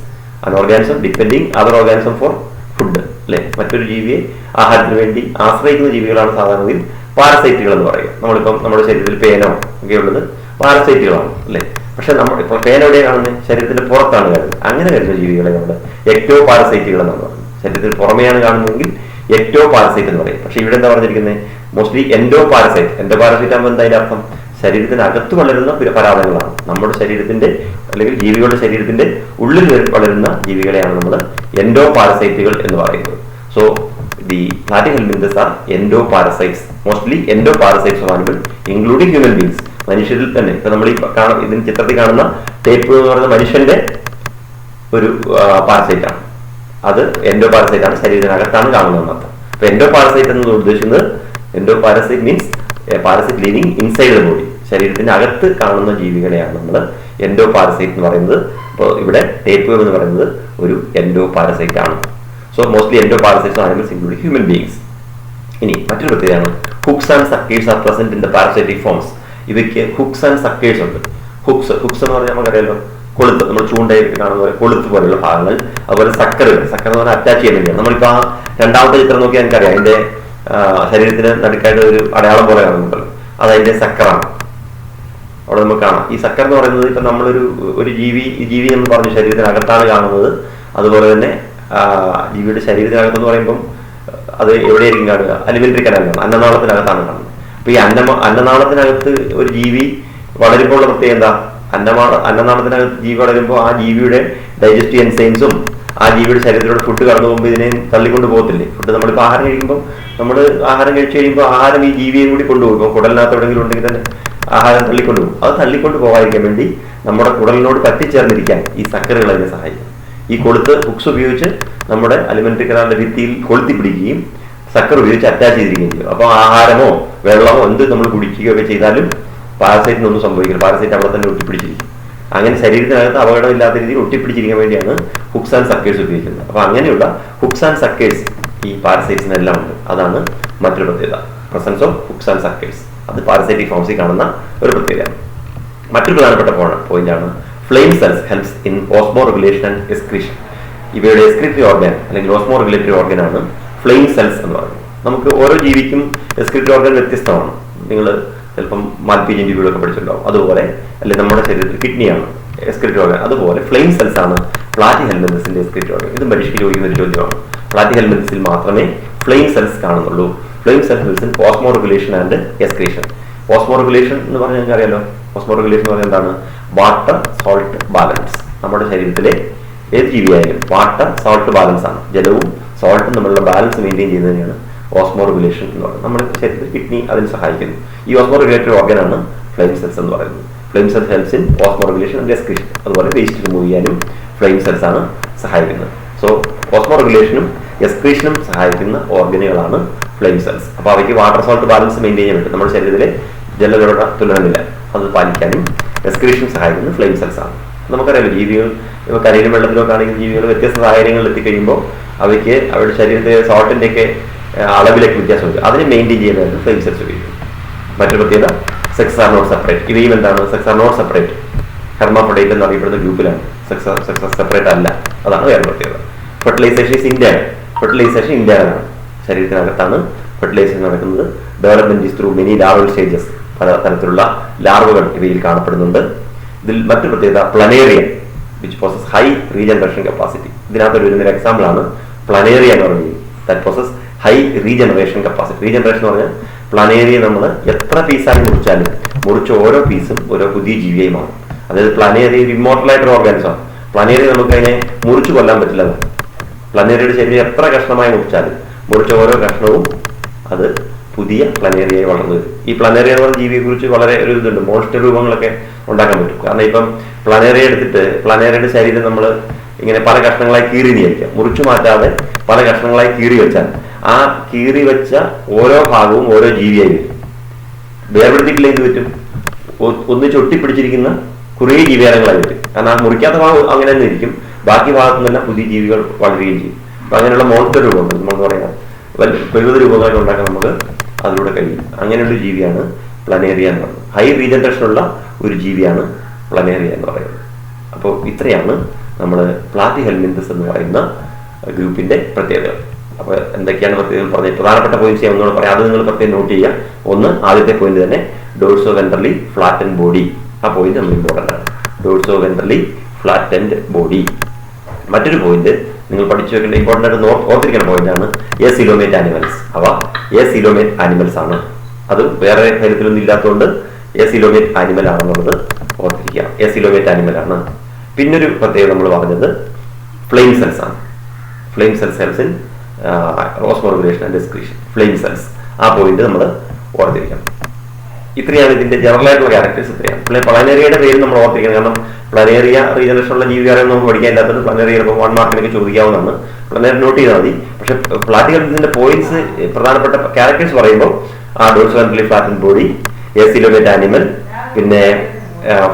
an organism depending other organism for food. അല്ലെ, മറ്റൊരു ജീവിയെ ആഹാരത്തിന് വേണ്ടി ആശ്രയിക്കുന്ന ജീവികളാണ് സാധാരണയിൽ പാരസൈറ്റുകൾ എന്ന് പറയുക. നമ്മളിപ്പം നമ്മുടെ ശരീരത്തിൽ പേനോ ഒക്കെ ഉള്ളത് പാരസൈറ്റുകളാണ് അല്ലെ. പക്ഷെ നമ്മൾ ഇപ്പോൾ പേന എവിടെയാണ് കാണുന്നത്, ശരീരത്തിന്റെ പുറത്താണ് കാണുന്നത്. അങ്ങനെ വരുന്ന ജീവികളെ നമ്മൾ എക്ടോ പാരസൈറ്റുകൾ എന്നാണ് പറയുന്നത്. ശരീരത്തിന് പുറമെയാണ് കാണുന്നതെങ്കിൽ എക്ടോ പാരസൈറ്റ് എന്ന് പറയും. പക്ഷെ ഇവിടെ എന്താ പറഞ്ഞിരിക്കുന്നത്, mostly endo parasite. Endo parasite ആകുമ്പോൾ എന്താ അതിന്റെ അർത്ഥം, ശരീരത്തിനകത്ത് വളരുന്ന പരാതങ്ങളാണ്. നമ്മുടെ ശരീരത്തിന്റെ അല്ലെങ്കിൽ ജീവികളുടെ ശരീരത്തിന്റെ ഉള്ളിൽ വളരുന്ന ജീവികളെയാണ് നമ്മൾ എൻഡോ പാരസൈറ്റുകൾ എന്ന് പറയുന്നത്. So the Platyhelminthes are endoparasites, mostly endoparasites of animal including human beings. മനുഷ്യരിൽ തന്നെ ഇപ്പൊ നമ്മൾ ഈ ഇതിന് ചിത്രത്തിൽ കാണുന്ന ടേപ്പ് എന്ന് പറയുന്ന മനുഷ്യന്റെ ഒരു പാരസൈറ്റ് ആണ്. അത് എൻഡോ പാരസൈറ്റ് ആണ്, ശരീരത്തിനകത്താണ് കാണുന്നത് അർത്ഥം. അപ്പൊ എൻഡോ പാരസൈറ്റ് എന്ന് ഉദ്ദേശിക്കുന്നത്, endo parasite means parasite living inside the body. ശരീരത്തിന്റെ അകത്ത് കാണുന്ന ജീവികളെയാണ് നമ്മൾ എൻഡോ പാരസൈറ്റ് എന്ന് പറയുന്നത്. അപ്പോൾ ഇവിടെ ടേപ്പ് എന്ന് പറയുന്നത് ഒരു എൻഡോ പാരസൈറ്റ് ആണ്. So mostly endo parasites animals including human beings. ഇനി മറ്റൊരു പ്രത്യേകതയാണ്, hooks and suckers R present in the parasitic forms. ഇവയ്ക്ക് ഹുക്സ് ആൻഡ് സക്കേഴ്സ് ഉണ്ട്. ഹുക്സ് എന്ന് പറഞ്ഞാൽ നമുക്കറിയാലോ, കൊളുത്ത്, നമ്മൾ ചൂണ്ടയിൽ കാണുന്ന പോലെ കൊളുത്ത് പോലെയുള്ള ഭാഗങ്ങൾ. അതുപോലെ സക്കറുകൾ എന്ന് പറഞ്ഞാൽ അറ്റാച്ച് ചെയ്യാൻ വേണ്ടിയാണ്. നമ്മളിപ്പോൾ ആ രണ്ടാമത്തെ ചിത്രം നോക്കിയാൽ എനിക്കറിയാം, അതിന്റെ ശരീരത്തിന് നടുക്കായിട്ട് ഒരു അടയാളം പോലെ കാണുന്നുണ്ടല്ലോ, അത് അതിന്റെ സക്കറാണ്. അവിടെ നമുക്ക് കാണാം. ഈ സക്കർ എന്ന് പറയുന്നത് ഇപ്പൊ നമ്മളൊരു ജീവി എന്ന് പറഞ്ഞു ശരീരത്തിനകത്താണ് കാണുന്നത്. അതുപോലെ തന്നെ ജീവിയുടെ ശരീരത്തിനകത്തെന്ന് പറയുമ്പം അത് എവിടെയായിരിക്കും കാണുക, അലിമെന്ററി കനാലാണ്, അന്നനാളത്തിനകത്താണ് കാണുന്നത്. അപ്പൊ ഈ അന്നനാളത്തിനകത്ത് ഒരു ജീവി വളരുമ്പോൾ ഉള്ള പ്രത്യേകത എന്താ, അന്നനാളത്തിനകത്ത് ജീവി വളരുമ്പോൾ ആ ജീവിയുടെ ഡൈജസ്റ്റീവ് എൻസൈംസും ആ ജീവിയുടെ ശരീരത്തിലൂടെ ഫുഡ് കടന്നു പോകുമ്പോൾ ഇതിനെ തള്ളിക്കൊണ്ട് പോകത്തില്ലേ. ഫുഡ് നമ്മളിപ്പോൾ ആഹാരം കഴിക്കുമ്പോൾ ആഹാരം കഴിച്ചു കഴിയുമ്പോൾ ആഹാരം ഈ ജീവിയെ കൂടി കൊണ്ടുപോകും. ഇപ്പോൾ കുടലിനകത്ത് എവിടെയെങ്കിലും ഉണ്ടെങ്കിൽ തന്നെ ആഹാരം തള്ളിക്കൊണ്ടുപോകും. അത് തള്ളിക്കൊണ്ട് പോകാതിരിക്കാൻ വേണ്ടി നമ്മുടെ കുടലിനോട് പറ്റിച്ചേർന്നിരിക്കാൻ ഈ സക്കറുകൾ അതിനെ സഹായിക്കും. ഈ കൊളുത്ത് ഹുക്സ് ഉപയോഗിച്ച് നമ്മുടെ അലിമെന്ററി കനാലിന്റെ ഭിത്തിയിൽ കൊളുത്തി പിടിക്കുകയും സക്കർ ഉപയോഗിച്ച് അറ്റാച്ച് ചെയ്തിരിക്കുകയും ചെയ്യും. അപ്പോൾ ആഹാരമോ വെള്ളമോ എന്ത് നമ്മൾ കുടിക്കുകയോ ഒക്കെ ചെയ്താലും പാരസൈറ്റിനൊന്നും സംഭവിക്കില്ല. പാരസൈറ്റ് അവിടെ തന്നെ ഒട്ടിപ്പിടിച്ചിരിക്കും. അങ്ങനെ ശരീരത്തിനകത്ത് അപകടമില്ലാത്ത രീതിയിൽ ഒട്ടിപ്പിടിച്ചിരിക്കാൻ വേണ്ടിയാണ് ഹുക്സ് ആൻഡ് സക്കേഴ്സ് ഉപയോഗിക്കുന്നത്. അപ്പോൾ അങ്ങനെയുള്ള ഹുക്സ് ആൻഡ് സക്കേഴ്സ് ഈ പാരസൈറ്റ്സിനെല്ലാം ഉണ്ട്. അതാണ് മറ്റൊരു പ്രത്യേകത, presence of hooks and suckers. അത് പാരസൈറ്റിക് ഫോംസിൽ കാണുന്ന ഒരു പ്രത്യേകതയാണ്. മറ്റൊരു പ്രധാനപ്പെട്ട പോയിന്റാണ് flame cells helps in osmoregulation and excretion. ഇവയുടെ എക്സ്ക്രീറ്ററി ഓർഗൻ അല്ലെങ്കിൽ ഓസ്മോ റെഗുലേറ്ററി ഓർഗൻ ആണ് ഫ്ലെയിം സെൽസ് എന്ന് പറയുന്നത്. നമുക്ക് ഓരോ ജീവിക്കും എക്സ്ക്രീറ്ററി ഓർഗൻ വ്യത്യസ്തമാണ്. നിങ്ങൾ ചിലപ്പം മാൽപീജിയൻ ജീവികളൊക്കെ പഠിച്ചിട്ടുണ്ടാവും. അതുപോലെ അല്ലെങ്കിൽ നമ്മുടെ ശരീരത്തിൽ കിഡ്നിയാണ് എക്സ്ക്രീറ്ററി ഓർഗൻ. അതുപോലെ ഫ്ലെയിം സെൽസ് ആണ് പ്ലാറ്റിഹെൽമിന്തസിന്റെ എക്സ്ക്രീറ്ററി ഓർഗൻ. ഇത് പരീക്ഷയ്ക്ക് ചോദിക്കുന്ന ഒരു ചോദ്യമാണ്. പ്ലാറ്റിഹെൽമിന്തസിൽ മാത്രമേ ഫ്ലെയിം സെൽസ് കാണുന്നുള്ളൂ. Flame cells helps in osmoregulation and excretion. Osmo regulation എന്ന് പറഞ്ഞാൽ നിങ്ങൾക്ക് അറിയാലോ. ഓസ്മോ റെഗുലേഷൻ എന്ന് പറഞ്ഞാൽ എന്താണ്? Water salt balance. നമ്മുടെ ശരീരത്തിലെ ഏത് ജീവിയായാലും വാട്ടർ സോൾട്ട് ബാലൻസ് ആണ്. ജലവും സോൾട്ടും തമ്മിലുള്ള ബാലൻസ് മെയിൻറ്റെയിൻ ചെയ്യുന്നതിനാണ് ഓസ്മോ റെഗുലേഷൻ എന്ന് പറയുന്നത്. നമ്മുടെ ശരീരത്തിൽ കിഡ്നി അതിന് സഹായിക്കുന്നു. ഈ ഓസ്മോ റെഗുലേറ്ററി ഓർഗൻ ആണ് ഫ്ലെയിം സെൽസ് എന്ന് പറയുന്നത്. Flame cells helps in osmoregulation and excretion. അതുപോലെ വേസ്റ്റ് റിമൂവ് ചെയ്യാനും ഫ്ലെയിം സെൽസ് ആണ് സഹായിക്കുന്നത്. സോ ഓസ്മോ റെഗുലേഷനും എക്സ്ക്രീഷനും സഹായിക്കുന്ന ഓർഗനുകളാണ് ഫ്ലെയിം സെൽസ്. അപ്പോൾ അവയ്ക്ക് വാട്ടർ സോൾട്ട് ബാലൻസ് മെയിൻറ്റെയിൻ ചെയ്യാൻ പറ്റും. നമ്മുടെ ശരീരത്തിലെ ജലജട തുലനമില്ല അത് പാലിക്കാനും എക്സ്ക്രീഷൻ സഹായിക്കുന്ന ഫ്ലെയിം സെൽസ് ആണ്. നമുക്കറിയാലോ, ജീവികൾ ഇപ്പോൾ കരയിലും വെള്ളത്തിലൊക്കെ ആണെങ്കിൽ ജീവികൾ വ്യത്യസ്ത സാഹചര്യങ്ങളിൽ എത്തിക്കഴിയുമ്പോൾ അവയ്ക്ക് അവരുടെ ശരീരത്തിലെ സോൾട്ടിൻ്റെയൊക്കെ അളവിലേക്ക് വ്യത്യാസം വരും. അതിനെ മെയിൻറ്റെയിൻ ചെയ്യാനായിട്ട് ഫ്ലെയിം സെൽസ് ഉപയോഗിക്കും. മറ്റൊരു പ്രത്യേകത സെക്സ് ആർ നോട്ട് സെപ്പറേറ്റ്. ഇവയും എന്താണ്? Sex are not separate. Hermaphrodite എന്നറിയപ്പെടുന്ന ഗ്രൂപ്പിലാണ്. സെക്സ് സെപ്പറേറ്റ് അല്ല. അതാണ് വേറെ പ്രത്യേകത. Fertilisation is internal. Fertilisation internal ആണ്. ശരീരത്തിനകത്താണ് ഫെർട്ടിലൈസേഷൻ നടക്കുന്നത്. Development is through many larval stages. പല തരത്തിലുള്ള ലാർവകൾ ഇവയിൽ കാണപ്പെടുന്നുണ്ട്. ഇതിൽ മറ്റൊരു പ്രത്യേകത planaria which possess high regeneration capacity. ഇതിനകത്ത് വരുന്നൊരു എക്സാമ്പിൾ ആണ് പ്ലനേറിയ എന്ന് പറയുന്നത്. That possess high regeneration capacity. Regeneration എന്ന് പറഞ്ഞാൽ പ്ലനേറിയ നമ്മൾ എത്ര പീസായി മുറിച്ചാലും മുറിച്ച ഓരോ പീസും ഓരോ പുതിയ ജീവിയായി മാറും. അതായത് പ്ലനേറിയ ഒരു ഇമ്മോർട്ടലായിട്ടൊരു ഓർഗാനിസമാണ്. പ്ലനേറിയ നമുക്ക് അതിനെ മുറിച്ചു കൊല്ലാൻ പറ്റില്ല. പ്ലനേറിയയുടെ ശരീരം എത്ര കഷ്ണമായി മുറിച്ചാലും മുറിച്ച ഓരോ കഷ്ണവും അത് പുതിയ പ്ലനേറിയയായി വളർന്നു വരും. ഈ പ്ലനേറിയ എന്ന് പറഞ്ഞ ജീവിയെ കുറിച്ച് വളരെ ഒരു ഇതുണ്ട്. മോൺസ്റ്റർ രൂപങ്ങളൊക്കെ ഉണ്ടാക്കാൻ പറ്റും. കാരണം ഇപ്പം പ്ലനേറിയ എടുത്തിട്ട് പ്ലനേറിയയുടെ ശരീരം നമ്മൾ ഇങ്ങനെ പല കഷ്ണങ്ങളായി കീറി നീക്കാം. മുറിച്ചു മാറ്റാതെ പല കഷ്ണങ്ങളായി കീറി വെച്ചാൽ ആ കീറി വെച്ച ഓരോ ഭാഗവും ഓരോ ജീവിയായി വരും. വേർപെടുത്തിയിട്ടില്ല എന്ത് പറ്റും? ഒന്നിച്ച് ഒട്ടിപ്പിടിച്ചിരിക്കുന്ന കുറേ ജീവിജാലങ്ങളായി വരും. കാരണം ആ മുറിക്കാത്ത ഭാഗം അങ്ങനെ തന്നെ ഇരിക്കും. ബാക്കി ഭാഗത്തു നിന്നെല്ലാം പുതിയ ജീവികൾ വളരുകയും ചെയ്യും. അപ്പൊ അങ്ങനെയുള്ള മോൺസ്റ്റർ രൂപമുണ്ട്. നമ്മൾ പറയാം പ്രകൃതി രൂപങ്ങളൊക്കെ ഉണ്ടാക്കാൻ നമുക്ക് അതിലൂടെ കഴിയും. അങ്ങനെയുള്ള ജീവിയാണ് പ്ലനേറിയ എന്ന് പറയുന്നത്. ഹൈ റീജനറേഷൻ ഉള്ള ഒരു ജീവിയാണ് പ്ലനേറിയ എന്ന് പറയുന്നത്. അപ്പോൾ ഇത്രയാണ് നമ്മൾ പ്ലാറ്റിഹെൽമിന്തസ് എന്ന് പറയുന്ന ഗ്രൂപ്പിന്റെ പ്രത്യേകതകൾ. അപ്പോൾ എന്തൊക്കെയാണ് പ്രത്യേകതകൾ പറഞ്ഞത്? പ്രധാനപ്പെട്ട പോയിന്റ്സ് ഞാൻ ഒന്നുകൂടെ പറയാം. അത് നിങ്ങൾ പ്രത്യേകം നോട്ട് ചെയ്യുക. ഒന്ന്, ആദ്യത്തെ പോയിന്റ് തന്നെ ഡോർസോ വെൻട്രലി ഫ്ലാറ്റൻ ബോഡി. ആ പോയിന്റ് നമ്മൾ ഇമ്പോർട്ടൻ്റ് ആണ്. Dorso ventrally flattened body. മറ്റൊരു പോയിന്റ് നിങ്ങൾ പഠിച്ചു വെക്കേണ്ട ഇമ്പോർട്ടൻ്റ് ആയിട്ട് ഓർത്തിരിക്കുന്ന പോയിന്റ് ആണ് എസിലോമേറ്റ് ആനിമൽസ്. അവ എസിലോമേറ്റ് ആനിമൽസ് ആണ്. അത് വേറെ കാര്യത്തിലൊന്നും ഇല്ലാത്തതുകൊണ്ട് എസിലോമേറ്റ് ആനിമൽ ആണെന്നുള്ളത് ഓർത്തിരിക്കുക. എസിലോമേറ്റ് ആനിമൽ ആണ്. പിന്നൊരു പ്രത്യേകത നമ്മൾ പറഞ്ഞത് ഫ്ലെയിം സെൽസ് ആണ്. Flame cells helps in osmoregulation and excretion. Flame cells, ആ പോയിന്റ് നമ്മൾ ഓർത്തിരിക്കണം. ഇത്രയാണ് ഇതിന്റെ ജനറൽ ആയിട്ടുള്ള ക്യാരക്ടേഴ്സ്. ഇത്രയാണ്. പ്ലനേറിയയുടെ പേര് നമ്മൾ ഓർത്തിരിക്കണം. കാരണം പ്ലനേറിയ റീജനറേഷനുള്ള ജീവികാരം നമുക്ക് പഠിക്കാനില്ലാത്തത് പ്ലനേറിയ ചിലപ്പോൾ 1 മാർക്കിനൊക്കെ ചോദിക്കാവുന്നതാണ്. പ്ലനേറിയ നോട്ട് ചെയ്താൽ മതി. പക്ഷെ പ്ലാറ്റിഹെൽമിന്തസിന്റെ പോയിന്റ്സ് പ്രധാനപ്പെട്ട ക്യാരക്ടേഴ്സ് പറയുമ്പോൾ ആ dorsoventrally flattened body, acoelomate animal, പിന്നെ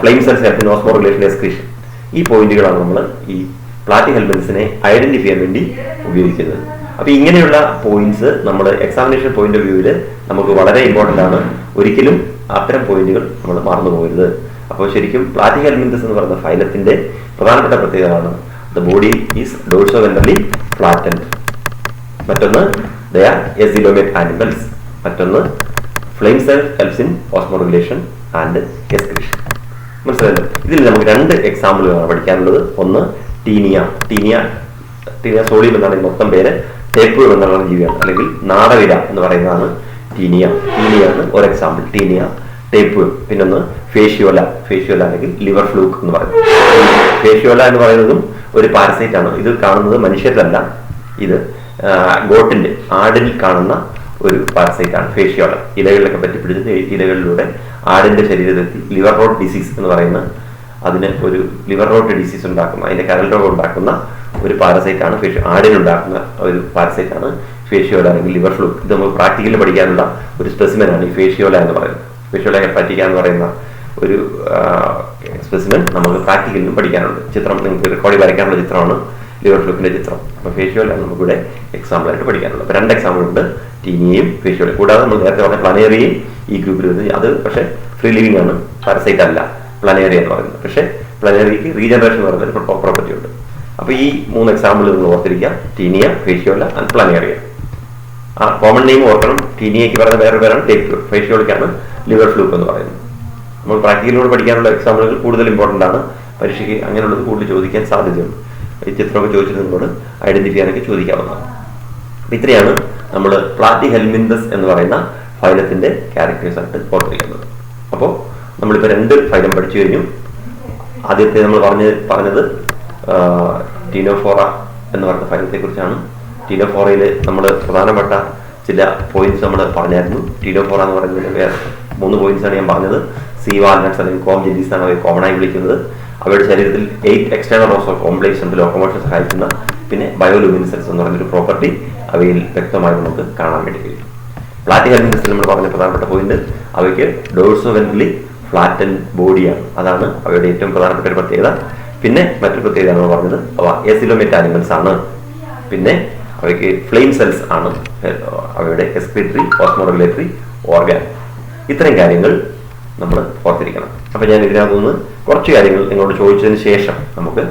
flame cells help in osmoregulation excretion. ഈ പോയിന്റുകളാണ് നമ്മൾ ഈ പ്ലാറ്റിഹെൽമിന്തസിനെ ഐഡന്റിഫൈ ചെയ്യാൻ വേണ്ടി ഉപയോഗിക്കുന്നത്. അപ്പൊ ഇങ്ങനെയുള്ള പോയിന്റ്സ് നമ്മൾ എക്സാമിനേഷൻ പോയിന്റ് ഓഫ് വ്യൂവിൽ നമുക്ക് വളരെ ഇമ്പോർട്ടൻ്റ് ആണ്. ഒരിക്കലും അത്തരം പോയിന്റുകൾ നമ്മൾ മറന്നു പോകരുത്. അപ്പോൾ ശരിക്കും പ്ലാറ്റിഹെൽമിന്തസ് എന്ന് പറയുന്ന ഫൈലത്തിന്റെ പ്രധാനപ്പെട്ട പ്രത്യേകതയാണ് the body is dorso ventrally flattened. മറ്റൊന്ന് ദേ ആർ എസിലോമേറ്റ് ആനിമൽസ്. മറ്റൊന്ന് flame cells helps in osmoregulation and excretion. മനസ്സിലായല്ലോ? ഇതിൽ നമുക്ക് 2 എക്സാമ്പിളുകളാണ് പഠിക്കാനുള്ളത്. ഒന്ന് ടീനിയ. ടീനിയ സോളിയം എന്നാണ് മൊത്തം പേര്. ടേപ്പ് എന്നുള്ള ജീവിയാണ്, അല്ലെങ്കിൽ നാടവിര എന്ന് പറയുന്നതാണ് ടീനിയ. ടീനിയാണ് ഒരു എക്സാമ്പിൾ. Taenia, tape. പിന്നൊന്ന് ഫേഷ്യോല. ഫേഷ്യോല അല്ലെങ്കിൽ ലിവർ ഫ്ലൂക്ക് എന്ന് പറയുന്നത്. ഫേഷ്യോല എന്ന് പറയുന്നതും ഒരു പാരസൈറ്റ് ആണ്. ഇത് കാണുന്നത് മനുഷ്യരിലല്ല. ഇത് ഗോട്ടിന്റെ, ആടിൽ കാണുന്ന ഒരു പാരസൈറ്റ് ആണ് ഫേഷ്യോല. ഇലകളിലൊക്കെ പറ്റിപ്പിടിച്ചിട്ട് ഇലകളിലൂടെ ആടിന്റെ ശരീരത്തിൽ ലിവർ റോട്ട് ഡിസീസ് എന്ന് പറയുന്ന അതിന് ഒരു ലിവർ റോട്ട് ഡിസീസ് ഉണ്ടാക്കുന്ന, അതിന്റെ കരൾ രോഗം ഉണ്ടാക്കുന്ന ഒരു പാരസൈറ്റാണ് ആടിനുണ്ടാക്കുന്ന ഒരു പാരസൈറ്റാണ് ഫേഷ്യോല അല്ലെങ്കിൽ ലിവർ ഫ്ലൂക്ക്. ഇത് നമുക്ക് പ്രാക്ടിക്കലിൽ പഠിക്കാനുള്ള ഒരു സ്പെസിമെനാണ് ഈ ഫേഷ്യോല എന്ന് പറയുന്നത്. ഫേഷ്യോല ഹെപ്പാറ്റിക്ക എന്ന് പറയുന്ന ഒരു സ്പെസിമെൻ നമുക്ക് പ്രാക്ടിക്കലിലും പഠിക്കാനുണ്ട്. ചിത്രം നിങ്ങൾക്ക് റെക്കോർഡിൽ വരയ്ക്കാനുള്ള ചിത്രമാണ് ലിവർ ഫ്ലൂക്കിന്റെ ചിത്രം. അപ്പോൾ ഫേഷ്യോല നമുക്കിവിടെ എക്സാമ്പിളായിട്ട് പഠിക്കാനുള്ളത്. അപ്പോൾ 2 എക്സാമ്പിൾ ഉണ്ട്, ടീനിയയും ഫേഷ്യോലയും. കൂടാതെ നമ്മൾ നേരത്തെ പറഞ്ഞ പ്ലാനേറിയയും ഈ ഗ്രൂപ്പിൽ വരുന്നത്. അത് പക്ഷേ ഫ്രീ ലിവിംഗ് ആണ്, പാരസൈറ്റ് അല്ല പ്ലാനേറിയ എന്ന് പറയുന്നത്. പക്ഷേ പ്ലാനേറിയക്ക് റീജനറേഷൻ എന്ന് പറയുന്ന ഒരു പ്രോപ്പർട്ടി ഉണ്ട്. അപ്പോൾ ഈ 3 എക്സാമ്പിൾ നിങ്ങൾ ഓർത്തിരിക്കുക, ടീനിയ, ഫേഷ്യോല ആൻഡ് പ്ലാനേറിയ. ആ കോമൺ നെയിം ഓർക്കണം. ടീനിയയ്ക്ക് പറയുന്ന വേറെ പേരാണ് ടേപ്പ് ഫ്ലൂക്ക്, ഫേഷ്യോലയ്ക്കാണ് ലിവർ ഫ്ലൂക്ക് എന്ന് പറയുന്നത്. നമ്മൾ പ്രാക്ടിക്കലിലൂടെ പഠിക്കാനുള്ള എക്സാമ്പിളുകൾ കൂടുതൽ ഇമ്പോർട്ടൻ്റ് ആണ്. പരീക്ഷയ്ക്ക് അങ്ങനെയുള്ളത് കൂടുതൽ ചോദിക്കാൻ സാധ്യതയുണ്ട്. ഈ ചിത്രമൊക്കെ ചോദിച്ചിട്ട് നിങ്ങളോട് ഐഡന്റിഫൈ ചെയ്യാനൊക്കെ ചോദിക്കാവുന്നതാണ്. അപ്പം ഇത്രയാണ് നമ്മൾ പ്ലാറ്റിഹെൽമിന്തസ് എന്ന് പറയുന്ന ഫൈലത്തിന്റെ ക്യാരക്ടേഴ്സ് ആയിട്ട് ഓർത്തിരിക്കുന്നത്. അപ്പോൾ നമ്മളിപ്പോൾ 2 ഫൈലം പഠിച്ചു കഴിഞ്ഞു. ആദ്യത്തെ നമ്മൾ പറഞ്ഞത് ടീനോഫോറ എന്ന് പറയുന്ന ഫൈലത്തെ കുറിച്ചാണ്. ടീനോഫോറയിൽ നമ്മൾ പ്രധാനപ്പെട്ട ചില പോയിന്റ്സ് നമ്മൾ പറഞ്ഞായിരുന്നു. ടീനോഫോറ എന്ന് പറയുന്നതിൽ വേറെ 3 പോയിന്റ്സാണ് ഞാൻ പറഞ്ഞത്. സീ വാൽനട്ട്സ് അല്ലെങ്കിൽ കോം ജെല്ലീസ് ആണ് അവയെ കോമൺ ആയി വിളിക്കുന്നത്. അവയുടെ ശരീരത്തിൽ 8 എക്സ്റ്റേണൽ റോസ് ഓഫ് കോംപ്ലക്സ് ഉണ്ട്, ലോക്കോമോഷൻ സഹായിക്കുന്ന. പിന്നെ ബയോലൂമിനിസെൻസ് എന്ന് പറയുന്നൊരു പ്രോപ്പർട്ടി അവയിൽ വ്യക്തമായി നമുക്ക് കാണാൻ വേണ്ടി കഴിയും. പ്ലാറ്റിഹെൽമിന്തസിൽ നമ്മൾ പറഞ്ഞ പ്രധാനപ്പെട്ട പോയിന്റ്, അവയ്ക്ക് ഡോഴ്സോവെൻട്രലി ഫ്ലാറ്റൻ ബോഡിയാണ്. അതാണ് അവയുടെ ഏറ്റവും പ്രധാനപ്പെട്ട ഒരു പ്രത്യേകത. പിന്നെ മറ്റൊരു പ്രത്യേകത നമ്മൾ പറഞ്ഞത് അവ എസിലോമേറ്റ് ആനിമൽസ് ആണ്. പിന്നെ അവയ്ക്ക് ഫ്ലെയിം സെൽസ് ആണ് അവയുടെ എക്സ്ക്രീറ്ററി ഓസ്മോറെഗുലേറ്ററി ഓർഗാൻ. ഇത്തരം കാര്യങ്ങൾ നമ്മൾ ഓർത്തിരിക്കണം. അപ്പം ഞാൻ ഇതിനകത്ത് നിന്ന് കുറച്ച് കാര്യങ്ങൾ നിങ്ങളോട് ചോദിച്ചതിന് ശേഷം നമുക്ക്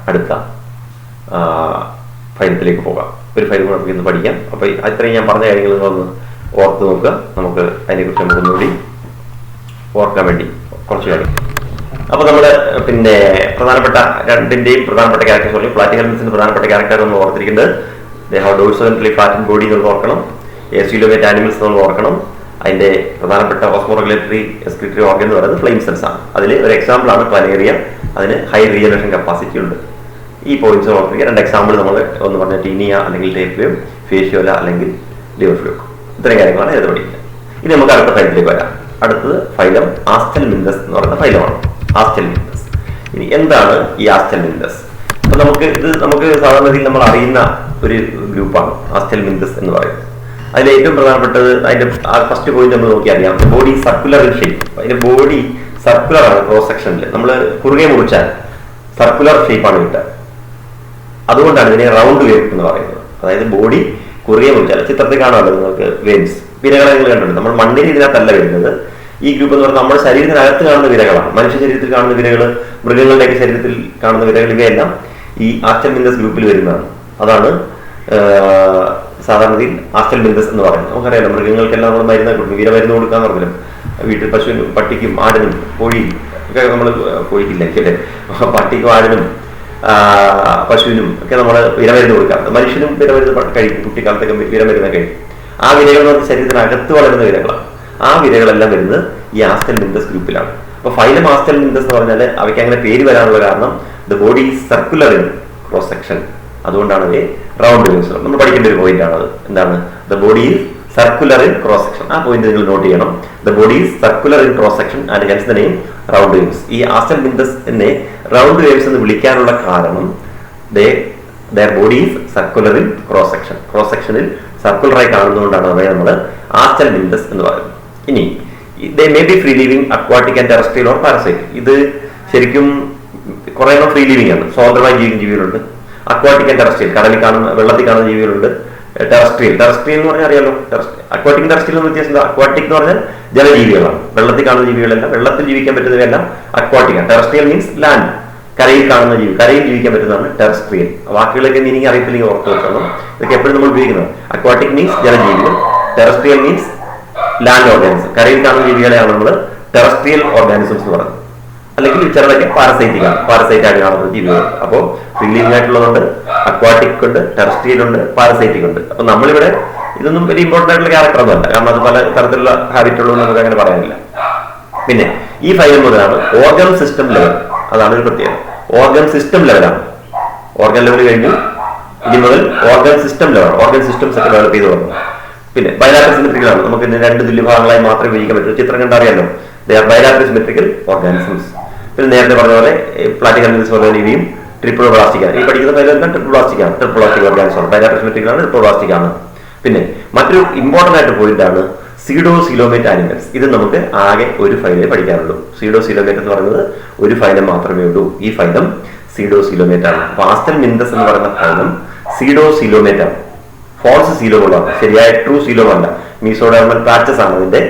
അടുത്ത ഫൈലത്തിലേക്ക് പോകാം. ഒരു ഫൈൽ കൂടെ നമുക്ക് ഇന്ന് പഠിക്കാം. അപ്പോൾ അത്രയും ഞാൻ പറഞ്ഞ കാര്യങ്ങൾ നിങ്ങളൊന്ന് ഓർത്ത് നോക്കുക. നമുക്ക് അതിനെക്കുറിച്ച് നമുക്ക് ഒന്നുകൂടി ഓർക്കാൻ വേണ്ടി കുറച്ച് കാര്യം. അപ്പോൾ നമ്മൾ പിന്നെ പ്രധാനപ്പെട്ട 2ന്റെയും പ്രധാനപ്പെട്ട ക്യാരക്ടേഴ്സ് പറഞ്ഞു. പ്ലാറ്റിഹെൽമിന്തസിന്റെ പ്രധാനപ്പെട്ട ക്യാരക്ടർ നമ്മൾ ഓർത്തിരിക്കുന്നത് ഡോഴ്സോവെൻട്രലി ഫ്ലാറ്റൻ ബോഡി നമ്മൾ ഓർക്കണം. എസിലോമേറ്റ് ആനിമൽസ് നമ്മൾ ഓർക്കണം. അതിന്റെ പ്രധാനപ്പെട്ട ഓസ്മോറെഗുലേറ്ററി എക്സ്ക്രീറ്ററി ഓർഗൻ എന്ന് പറയുന്നത് ഫ്ലെയിം സെൽസ് ആണ്. അതിൽ ഒരു എക്സാമ്പിൾ ആണ് പ്ലാനേറിയ. അതിന് ഹൈ റീജനറേഷൻ കപ്പാസിറ്റി ഉണ്ട്. ഈ പോയിന്റ്സ് ഓർത്തിരിക്കുക. 2 എക്സാമ്പിൾ നമ്മൾ ഒന്ന് പറഞ്ഞ ടീനിയ അല്ലെങ്കിൽ ടേപ്പ് ഫേഷ്യോല അല്ലെങ്കിൽ ലിവർ ഫ്ലൂക്ക്. ഇത്രയും കാര്യങ്ങളാണ് ഇത് പഠിക്കുക. ഇനി നമുക്ക് അടുത്ത ഫൈലത്തിലേക്ക് വരാം. അടുത്തത് ഫൈലം ആസ്റ്റൽമിന്തസ് എന്ന് പറയുന്ന ഫൈലമാണ്. ആസ്റ്റൽമിന്തസ്. ഇനി എന്താണ് ഈ ആസ്റ്റൽമിന്തസ്? അപ്പൊ നമുക്ക് സാധാരണയിൽ നമ്മൾ അറിയുന്ന ഒരു ഗ്രൂപ്പാണ് ആസ്റ്റൽമിന്തസ് എന്ന് പറയുന്നത്. അതിൽ ഏറ്റവും പ്രധാനപ്പെട്ടത് അതിന്റെ ഫസ്റ്റ് പോയിന്റ് നമ്മൾ നോക്കി അറിയാം, ബോഡി സർക്കുലർ ഇൻ ഷേപ്പ്. അതിന്റെ ബോഡി സർക്കുലർ ആണ്. ക്രോസ് സെക്ഷനിൽ നമ്മൾ കുറുകെ മുറിച്ചാൽ സർക്കുലർ ഷേപ്പാണ് കിട്ടുക. അതുകൊണ്ടാണ് ഇതിനെ റൗണ്ട് വേവ് എന്ന് പറയുന്നത്. അതായത് ബോഡി കുറുകെ മുറിച്ചാൽ, ചിത്രത്തിൽ കാണാമല്ലോ നിങ്ങൾക്ക് വേവ്സ്, വിരകളെ നിങ്ങൾ കണ്ടിട്ടുണ്ട്. നമ്മൾ മണ്ണിന് ഇതിനകത്തല്ല വരുന്നത്. ഈ ഗ്രൂപ്പ് എന്ന് പറഞ്ഞാൽ നമ്മുടെ ശരീരത്തിനകത്ത് കാണുന്ന വിരകളാണ്. മനുഷ്യ ശരീരത്തിൽ കാണുന്ന വിരകൾ, മൃഗങ്ങളുടെയൊക്കെ ശരീരത്തിൽ കാണുന്ന വിരകൾ, ഇവയെല്ലാം ഈ ആസ്റ്റൽമിന്തസ് ഗ്രൂപ്പിൽ വരുന്നതാണ്. അതാണ് സാധാരണയിൽ ആസ്റ്റൽമിന്തസ് എന്ന് പറയുന്നത്. നമുക്കറിയാലോ, മൃഗങ്ങൾക്കെല്ലാം നമ്മൾ മരുന്ന് കൊടുക്കും, വിരമരുന്ന് കൊടുക്കാന്ന് പറഞ്ഞാലും വീട്ടിൽ പശുവിനും പട്ടിക്കും ആടിനും കോഴിയും ഒക്കെ നമ്മൾ കോഴിക്കില്ല അല്ലേ, പട്ടിക്കും ആടിനും പശുവിനും ഒക്കെ നമ്മൾ വിരമരുന്ന് കൊടുക്കാറുണ്ട്. മനുഷ്യനും വിരമരുന്ന് കഴിക്കും, കുട്ടിക്കാലത്തൊക്കെ വിരമരുന്ന് കഴിക്കും. ആ വിരകൾ എന്ന് പറഞ്ഞാൽ ശരീരത്തിനകത്ത് വളരുന്ന വിരകളാണ്. ആ വിരകളെല്ലാം വരുന്നത് ഈ ആസ്റ്റൽമിന്തസ് ഗ്രൂപ്പിലാണ്. അപ്പൊ ഫൈലം ആസ്റ്റൽമിന്തസ് എന്ന് പറഞ്ഞാൽ അവയ്ക്ക് അങ്ങനെ പേര് വരാനുള്ള കാരണം the body is circular in cross section. അതുകൊണ്ടാണ് അവയെ റൗണ്ട് വേവ്സ്. നമ്മൾ പഠിക്കേണ്ട ഒരു പോയിന്റ് ആണ്. എന്താണ്? The body is circular in cross section. ആ പോയിന്റ് നിങ്ങൾ നോട്ട് ചെയ്യണം. The body is circular in cross section and hence the name round waves. ഈ ആസ്റ്റൽമിന്തസ് എന്നെ റൗണ്ട് വേവ്സ് എന്ന് വിളിക്കാനുള്ള കാരണം their body is circular in cross section. Cross സെക്ഷനിൽ സർക്കുലറായി കാണുന്നതുകൊണ്ടാണ് അവയെ നമ്മൾ ആസ്റ്റൽമിന്തസ് എന്ന് പറയുന്നത്. ഇനി they may be free living, aquatic and terrestrial or parasite. ഇത് ശരിക്കും കുറെ എണ്ണം ഫ്രീ ലിവിംഗ് ആണ്, സ്വതന്ത്രമായി ജീവിക്കുന്ന ജീവികളുണ്ട്. അക്വാട്ടിക് ആൻഡ് ടെറസ്ട്രിയൽ, കടലിൽ കാണുന്ന വെള്ളത്തിൽ കാണുന്ന ജീവികളുണ്ട്. ടെറസ്ട്രിയൽ എന്ന് പറഞ്ഞാൽ അറിയാലോ, അക്വാട്ടിക് ടെറസ്ട്രിയൽ വ്യത്യാസം. അക്വാട്ടിക് എന്ന് പറഞ്ഞാൽ ജലജീവികളാണ്. വെള്ളത്തിൽ കാണുന്ന ജീവികളെല്ലാം, വെള്ളത്തിൽ ജീവിക്കാൻ പറ്റുന്നവയെല്ലാം അക്വാട്ടിക് ആണ്. ടെറസ്ട്രിയൽ മീൻസ് ലാൻഡ്, കരയിൽ കാണുന്ന ജീവി, കരയിൽ ജീവിക്കാൻ പറ്റുന്നതാണ് ടെറസ്ട്രിയൽ. വാക്കുകളൊക്കെ മീനിങ് അറിയത്തില്ലെങ്കിൽ ഓർത്ത് വെക്കണം. ഇതൊക്കെ എപ്പോഴും നമ്മൾ ഉപയോഗിക്കുന്നത്. അക്വാട്ടിക് മീൻസ് ജലജീവികൾ, ടെറസ്ട്രിയൽ മീൻസ് ലാൻഡ് ഓർഗാനിസം. കരയിൽ കാണുന്ന ജീവികളെയാണ് നമ്മൾ ടെറസ്ട്രിയൽ ഓർഗാനിസംസ് എന്ന് പറയുന്നത്. അല്ലെങ്കിൽ ചിലതൊക്കെ പാരസൈറ്റിക് ആണ്, പാരസൈറ്റ് ആയിട്ട് കാണുന്ന ജീവികൾ. അപ്പോൾ ഫ്രീ ലിവിംഗ് ആയിട്ടുള്ളതുണ്ട്, അക്വാട്ടിക് ഉണ്ട്, ടെറസ്ട്രിയൽ ഉണ്ട്, പാരസൈറ്റിക് ഉണ്ട്. അപ്പൊ നമ്മളിവിടെ ഇതൊന്നും വലിയ ഇമ്പോർട്ടൻ്റ് ആയിട്ടുള്ള ക്യാരക്ടർ ഒന്നുമല്ല, കാരണം അത് പല തരത്തിലുള്ള ഹാബിറ്റ് ഉള്ളത് നമുക്ക് അങ്ങനെ പറയാനില്ല. പിന്നെ ഈ ഫൈൽ മുതലാണ് ഓർഗൻ സിസ്റ്റം ലെവൽ. അതാണ് ഒരു പ്രത്യേകത. ഓർഗൻ സിസ്റ്റം ലെവലാണ്. ഓർഗൻ ലെവൽ കഴിഞ്ഞു, ഇനി മുതൽ ഓർഗൻ സിസ്റ്റം ലെവലാണ്. ഓർഗൻ സിസ്റ്റംസ് ഒക്കെ ഡെവലപ്പ് ചെയ്ത് വന്നു. പിന്നെ ബൈലാറ്ററൽ സിമെട്രിക്കലാണ്. നമുക്ക് ഇതിന് 2 തുല്യഭാഗങ്ങളായി മാത്രമേ വിഭജിക്കാൻ പറ്റൂ. ചിത്രം കണ്ടറിയാലോ, they are bilateral symmetrical organisms. പിന്നെ നേരത്തെ പറഞ്ഞ പോലെ പ്ലാറ്റിഹെൽമിന്തസ് പോലെ ഇവയും ട്രിപ്പിൾ പ്ലാസ്റ്റിക് ആണ്. ഈ പഠിക്കുന്ന ഫൈലമെല്ലാം ട്രിപ്പിൾ പ്ലാസ്റ്റിക് ആണ്. ട്രിപ്പിൾ പ്ലാസ്റ്റിക് ഓർഗാനിസം ആണ്. പാരാപ്രസ്മെറ്റിക് ആണ്, ട്രിപ്പിൾ പ്ലാസ്റ്റിക് ആണ്. പിന്നെ മറ്റൊരു ഇമ്പോർട്ടന്റ് ആയിട്ട് പോയിന്റ് ആണ് സീഡോസിലോമേറ്റ് ആനിമൽസ്. ഇത് നമുക്ക് ആകെ ഒരു ഫൈലേ പഠിക്കാനുള്ളൂ. സീഡോസിലോമേറ്റ് എന്ന് പറയുന്നത് ഒരു ഫൈലം മാത്രമേ ഉള്ളൂ. ഈ ഫൈലം സീഡോസിലോമേറ്റ് ആണ്. അപ്പൊ ആസ്റ്റൽ മിന്തസ് എന്ന് പറയുന്ന ഫൈലം സീഡോസിലോമേറ്റ് ആണ്. ഫോൾസ് സീലോമാണ്, ശരിയായ ട്രൂ സീലോം അല്ല. മീസോഡെർമൽ പാച്ചസ് ആണ് അതിന്റെ